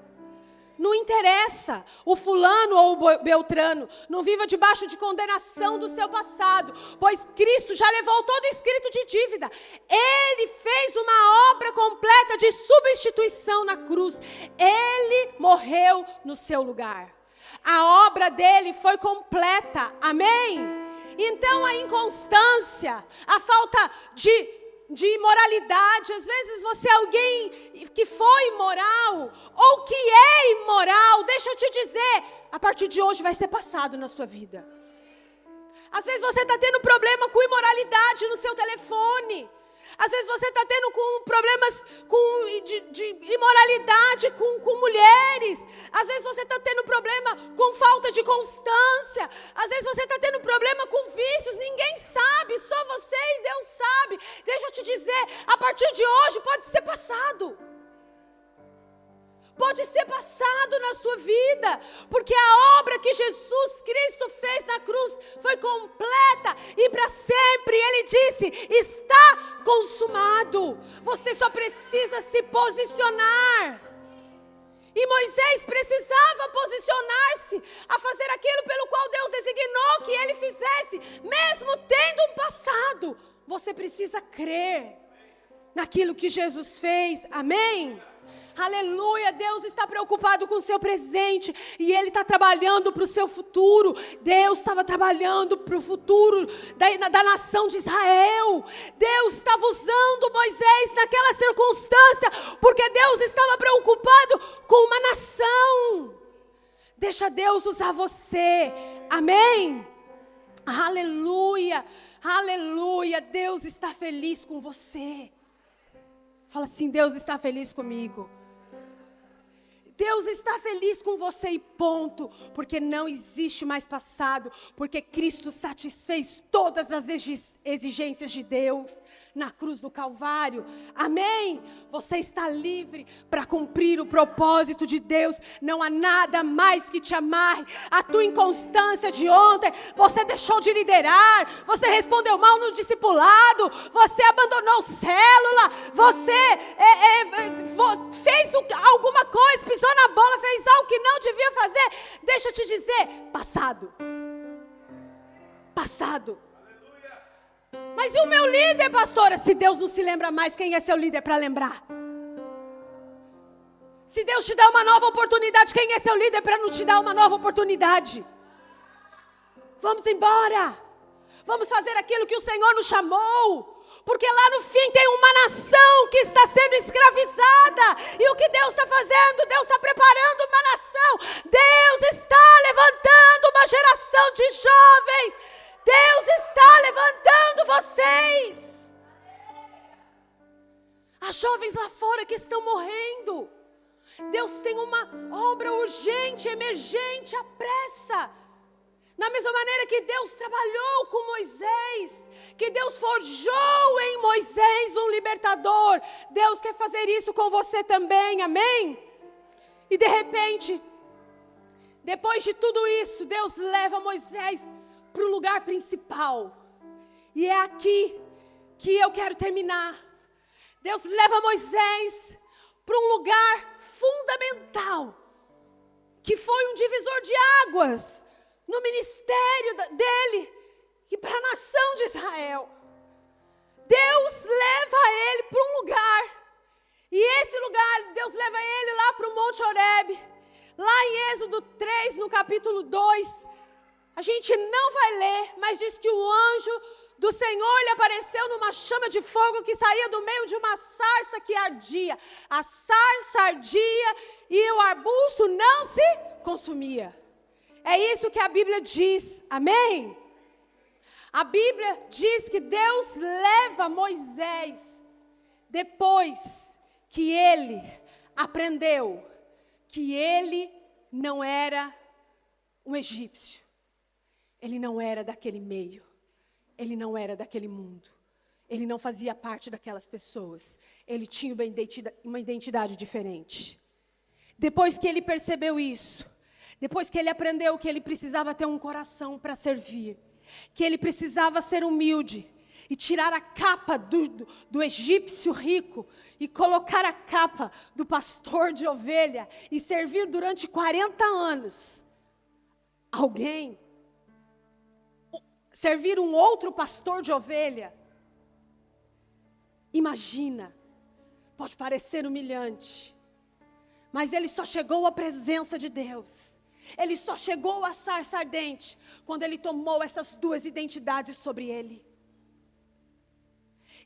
Não interessa o fulano ou o Beltrano, não viva debaixo de condenação do seu passado, pois Cristo já levou todo o escrito de dívida. Ele fez uma obra completa de substituição na cruz. Ele morreu no seu lugar. A obra dele foi completa, amém? Então a inconstância, a falta de moralidade, às vezes você é alguém que foi imoral, ou que é imoral, deixa eu te dizer, a partir de hoje vai ser passado na sua vida. Às vezes você está tendo problema com imoralidade no seu telefone, às vezes você está tendo problemas de imoralidade com mulheres, às vezes você está tendo problema com falta de constância, às vezes você está tendo problema com vícios, ninguém sabe, só você e Deus sabe. Deixa eu te dizer, a partir de hoje pode ser passado. Pode ser passado na sua vida, porque a obra que Jesus Cristo fez na cruz foi completa e para sempre. Ele disse, está consumado. Você só precisa se posicionar. E Moisés precisava posicionar-se a fazer aquilo pelo qual Deus designou que ele fizesse, mesmo tendo um passado. Você precisa crer naquilo que Jesus fez, amém? Aleluia, Deus está preocupado com o seu presente e Ele está trabalhando para o seu futuro. Deus estava trabalhando para o futuro da nação de Israel. Deus estava usando Moisés naquela circunstância porque Deus estava preocupado com uma nação. Deixa Deus usar você, amém? Aleluia, aleluia, Deus está feliz com você. Fala assim, Deus está feliz comigo. Deus está feliz com você e ponto, porque não existe mais passado, porque Cristo satisfez todas as exigências de Deus na cruz do Calvário, amém? Você está livre para cumprir o propósito de Deus, não há nada mais que te amarre. A tua inconstância de ontem, você deixou de liderar, você respondeu mal no discipulado, você abandonou célula, você fez alguma coisa, pisou na bola, fez algo que não devia fazer. Deixa eu te dizer, passado. Mas e o meu líder, pastora? Se Deus não se lembra mais, quem é seu líder para lembrar? Se Deus te dá uma nova oportunidade, quem é seu líder para não te dar uma nova oportunidade? Vamos embora. Vamos fazer aquilo que o Senhor nos chamou. Porque lá no fim tem uma nação que está sendo escravizada. E o que Deus está fazendo? Deus está preparando uma nação. Deus está levantando uma geração de jovens. Deus está levantando vocês. Há jovens lá fora que estão morrendo. Deus tem uma obra urgente, emergente, à pressa. Da mesma maneira que Deus trabalhou com Moisés, que Deus forjou em Moisés um libertador, Deus quer fazer isso com você também, amém? E de repente, Depois de tudo isso, Deus leva Moisés para o lugar principal. E é aqui que eu quero terminar. Deus leva Moisés para um lugar fundamental, que foi um divisor de águas no ministério dele e para a nação de Israel. Deus leva ele para um lugar, e esse lugar, Deus leva ele lá para o Monte Horebe, lá em Êxodo 3, no capítulo 2, a gente não vai ler, mas diz que o anjo do Senhor lhe apareceu numa chama de fogo que saía do meio de uma sarça que ardia. A sarça ardia e o arbusto não se consumia. É isso que a Bíblia diz, amém? A Bíblia diz que Deus leva Moisés depois que ele aprendeu que ele não era um egípcio. Ele não era daquele meio. Ele não era daquele mundo. Ele não fazia parte daquelas pessoas. Ele tinha uma identidade diferente. Depois que ele percebeu isso, depois que ele aprendeu que ele precisava ter um coração para servir, que ele precisava ser humilde e tirar a capa do egípcio rico e colocar a capa do pastor de ovelha e servir durante 40 anos servir um outro pastor de ovelha. Imagina, pode parecer humilhante, mas ele só chegou à presença de Deus. Ele só chegou à sarça ardente quando ele tomou essas duas identidades sobre ele.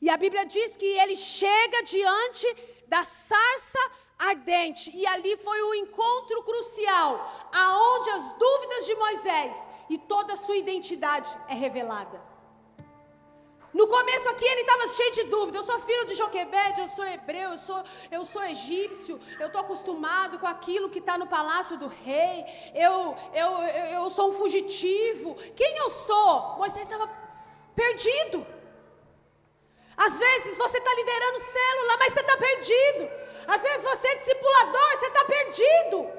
E a Bíblia diz que ele chega diante da sarça ardente, e ali foi um encontro crucial, aonde as dúvidas de Moisés e toda a sua identidade é revelada. No começo aqui ele estava cheio de dúvida. Eu sou filho de Joquebede, eu sou hebreu, eu sou egípcio, eu estou acostumado com aquilo que está no palácio do rei, eu sou um fugitivo. Quem eu sou? Moisés estava perdido. Às vezes você está liderando célula, mas você está perdido. Às vezes você é discipulador, você está perdido.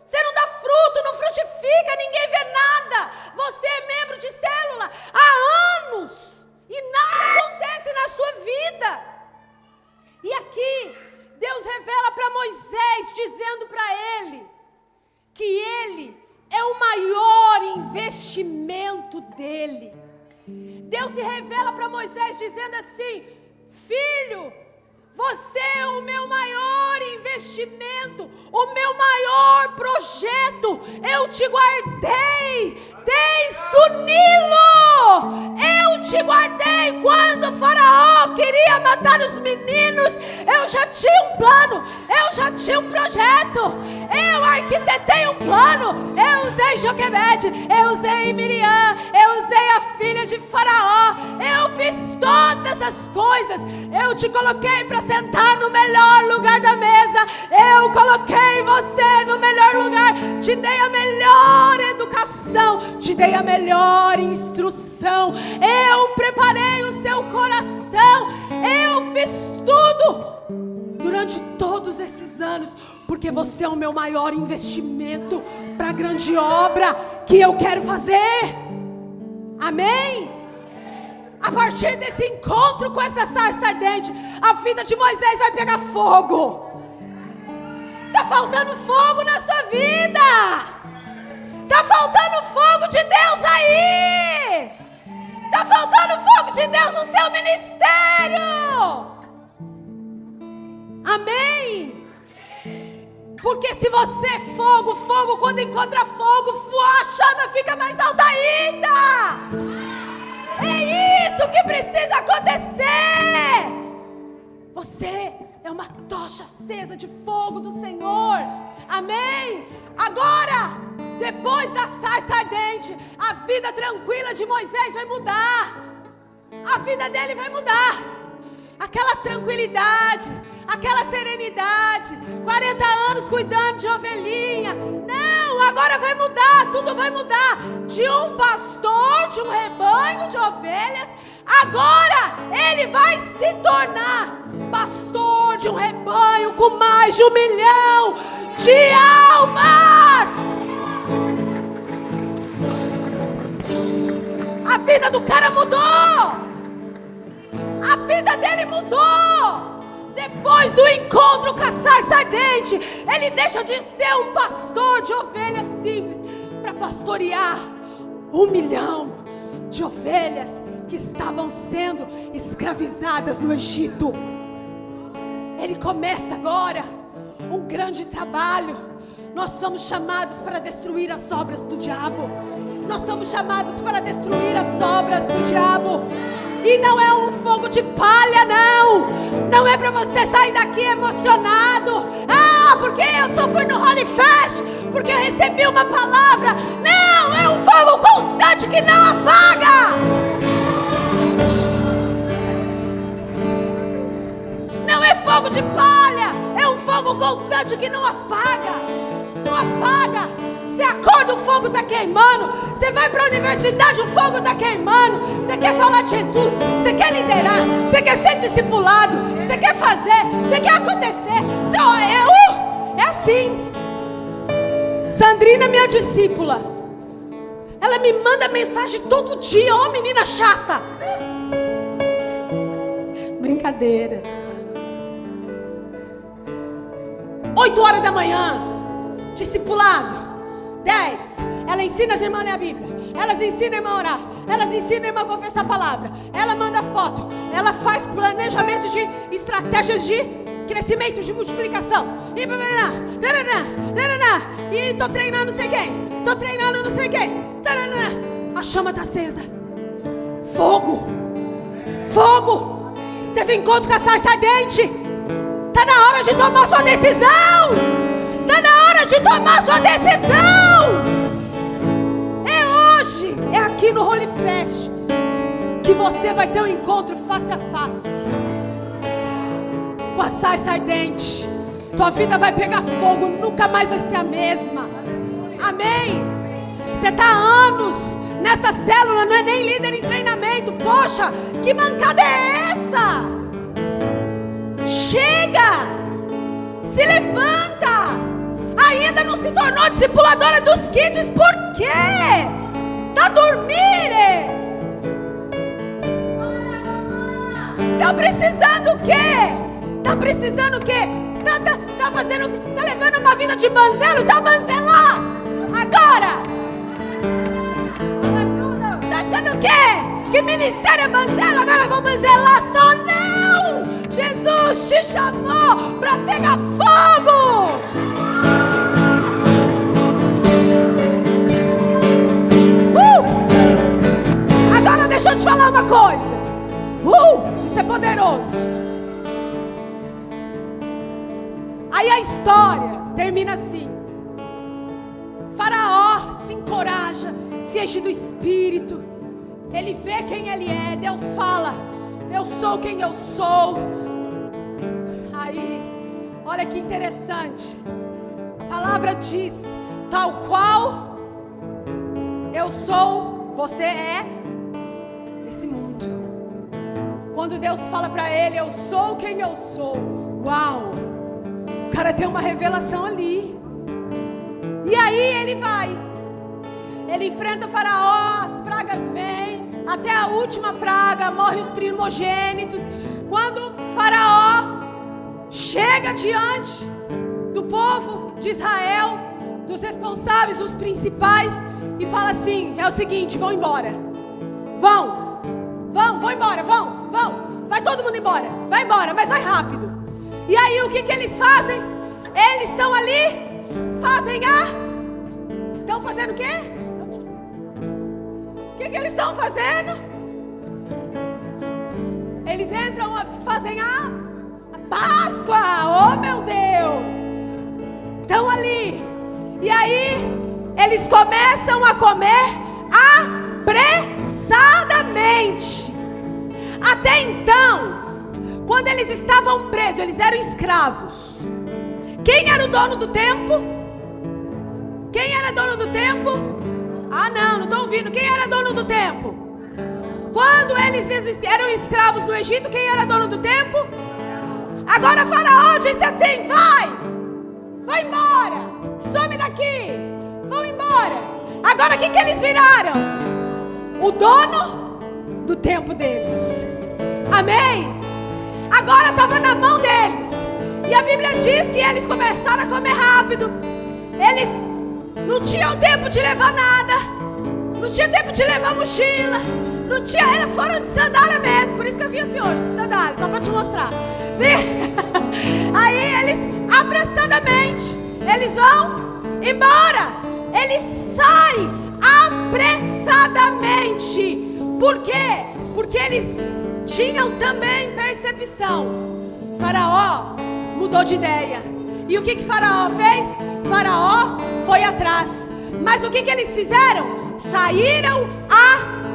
Você não dá fruto, não frutifica, ninguém vê nada. Você é membro de célula há anos e nada acontece na sua vida. E aqui Deus revela para Moisés, dizendo para ele que ele é o maior investimento dele. Deus se revela para Moisés dizendo assim: filho, você é o meu maior investimento, o meu maior projeto. Eu te guardei desde o Nilo. Eu te guardei quando o faraó queria matar os meninos. Eu já tinha um plano, eu já tinha um projeto. Eu arquitetei um plano. Eu usei Joquebede, eu usei Miriam, eu usei a filha de faraó. Eu fiz todas as coisas. Eu te coloquei para sentar no melhor lugar da mesa. Eu coloquei você no melhor lugar. Te dei a melhor educação, te dei a melhor instrução. Eu preparei o seu coração. Eu fiz tudo durante todos esses anos, porque você é o meu maior investimento para a grande obra que eu quero fazer. Amém? A partir desse encontro com essa sarça ardente, a vida de Moisés vai pegar fogo. Está faltando fogo na sua vida. Está faltando fogo de Deus aí. Está faltando fogo de Deus no seu ministério. Amém? Porque se você é fogo, quando encontra fogo, a chama fica mais alta ainda. É isso que precisa acontecer. Você é uma tocha acesa de fogo do Senhor. Amém? Agora, depois da sarça ardente, a vida tranquila de Moisés vai mudar. A vida dele vai mudar. Aquela tranquilidade, aquela serenidade, 40 anos cuidando de ovelhinha. Não, agora vai mudar, tudo vai mudar. De um pastor, de um rebanho de ovelhas, agora ele vai se tornar pastor de um rebanho com mais de 1 milhão de almas. vida do cara mudou. A vida dele mudou. Depois do encontro caçar ardente, ele deixa de ser um pastor de ovelhas simples para pastorear 1 milhão de ovelhas que estavam sendo escravizadas no Egito. Ele começa agora um grande trabalho. Nós somos chamados para destruir as obras do diabo. Nós somos chamados para destruir as obras do diabo. E não é um fogo de palha, não. Não é para você sair daqui emocionado. Ah, porque eu fui no Holy Fest, porque eu recebi uma palavra. Não, é um fogo constante que não apaga. Não é fogo de palha, é um fogo constante que não apaga. Não apaga. Você acorda, o fogo está queimando. Você vai para a universidade, o fogo está queimando. Você quer falar de Jesus, você quer liderar, você quer ser discipulado, você quer fazer, você quer acontecer. Então, é assim. Sandrina, minha discípula, ela me manda mensagem todo dia. Ó, menina chata. Brincadeira. 8 horas da manhã, discipulado. 10, ela ensina as irmãs a ler a Bíblia. Elas ensinam a irmã a orar. Elas ensinam a irmã a confessar a palavra. Ela manda foto. Ela faz planejamento de estratégias de crescimento, de multiplicação. E tô treinando não sei quem. Tô treinando não sei quem. A chama tá acesa. Fogo. Fogo. Teve encontro com a sarça ardente. Tá na hora de tomar sua decisão. Está na hora de tomar sua decisão. É hoje, é aqui no Holy Fest que você vai ter um encontro face a face com a sarça ardente. Tua vida vai pegar fogo, nunca mais vai ser a mesma. Amém? Você está há anos nessa célula, não é nem líder em treinamento. Poxa, que mancada é essa? Chega! Se levanta! Ainda não se tornou discipuladora dos kids, por quê? Tá dormindo? Tá precisando o quê? Tá precisando o quê? Tá fazendo, tá levando uma vida de banzelo, tá banzelar agora? Tá achando o quê? Que ministério é banzelo, agora vou banzelar só? Não! Jesus te chamou para pegar fogo! Agora deixa eu te falar uma coisa. Isso é poderoso. Aí a história termina assim. Faraó se encoraja, se enche do Espírito. Ele vê quem ele é. Deus fala: eu sou quem eu sou. Aí, olha que interessante. A palavra diz: tal qual eu sou, você é nesse mundo. Quando Deus fala para ele: eu sou quem eu sou. Uau! O cara tem uma revelação ali. E aí ele vai. Ele enfrenta o Faraó, as pragas vêm, até a última praga, morrem os primogênitos. Quando Faraó chega diante do povo de Israel, dos responsáveis, dos principais, e fala assim: é o seguinte, vão embora. Vão embora, vão. Vai todo mundo embora, vai embora, mas vai rápido. E aí o que eles fazem? Eles estão ali, estão fazendo o quê? O que eles estão fazendo? Eles entram, fazem a Páscoa. Oh meu Deus! Estão ali. E aí eles começam a comer apressadamente. Até então, quando eles estavam presos, eles eram escravos. Quem era o dono do tempo? Quem era dono do tempo? Ah não estou ouvindo. Quem era dono do tempo? Quando eles eram escravos no Egito, quem era dono do tempo? Agora Faraó disse assim: vai embora, some daqui, vão embora. Agora o que eles viraram? o dono do tempo deles. Amém? Agora estava na mão deles. E a Bíblia diz que eles começaram a comer rápido. Eles não tinham tempo de levar nada. Não tinha tempo de levar mochila. Não tinha, foram de sandália mesmo. Por isso que eu vim assim hoje, de sandália, só para te mostrar. Aí eles, apressadamente, eles vão embora. Eles saem apressadamente. Por quê? Porque eles tinham também percepção. Faraó mudou de ideia. E o que Faraó fez? Faraó foi atrás. Mas o que eles fizeram? Saíram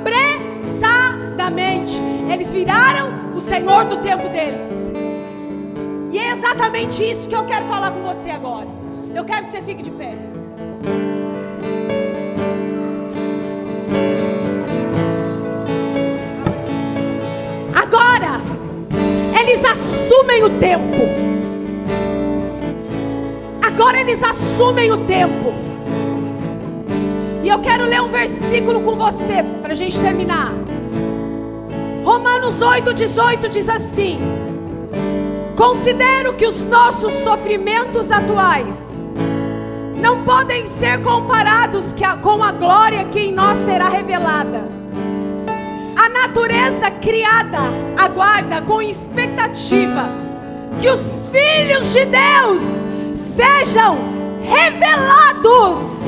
apressadamente. Eles viraram o Senhor do tempo deles. E é exatamente isso que eu quero falar com você agora. Eu quero que você fique de pé. Agora eles assumem o tempo. Agora eles assumem o tempo. E eu quero ler um versículo com você para a gente terminar. Romanos 8:18 diz assim: considero que os nossos sofrimentos atuais não podem ser comparados com a glória que em nós será revelada. A natureza criada aguarda com expectativa que os filhos de Deus sejam revelados.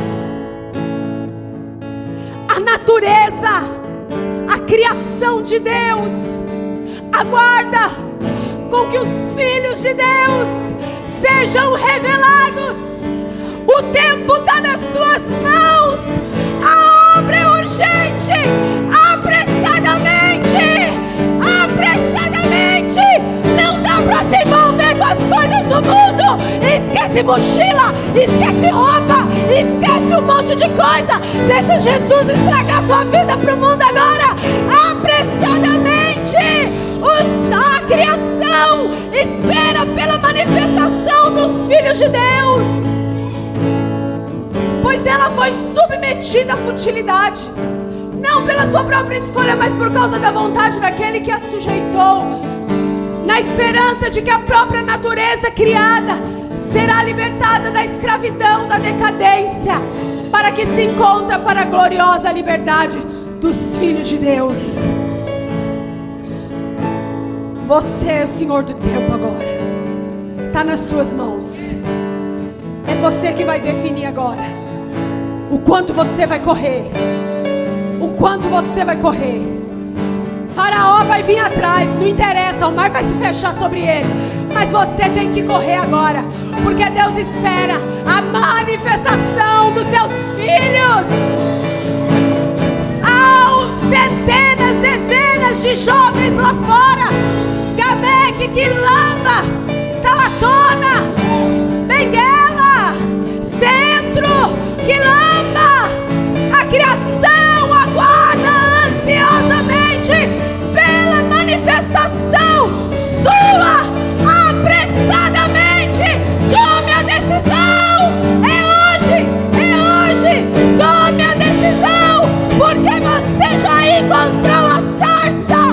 A natureza, a criação de Deus, aguarda com que os filhos de Deus sejam revelados. O tempo está nas suas mãos. A obra é urgente. Apressadamente. Não dá para se envolver com as coisas do mundo. Esquece mochila, esquece roupa, esquece um monte de coisa. Deixa Jesus estragar sua vida para o mundo agora. Apressadamente. A criação espera pela manifestação dos filhos de Deus, pois ela foi submetida à futilidade, não pela sua própria escolha, mas por causa da vontade daquele que a sujeitou, na esperança de que a própria natureza criada será libertada da escravidão, da decadência, para que se encontre para a gloriosa liberdade dos filhos de Deus. Você é o Senhor do tempo agora. Está nas suas mãos. É você que vai definir agora o quanto você vai correr. O quanto você vai correr. Faraó vai vir atrás, não interessa, o mar vai se fechar sobre ele. Mas você tem que correr agora, porque Deus espera a manifestação dos seus filhos. Há centenas, dezenas de jovens lá fora. Gameque, Quilamba, Talatona, Benguela, Centro, Quilamba. A criação aguarda ansiosamente pela manifestação sua, apressadamente. Tome a decisão. É hoje. Tome a decisão, porque você já encontrou a sarça.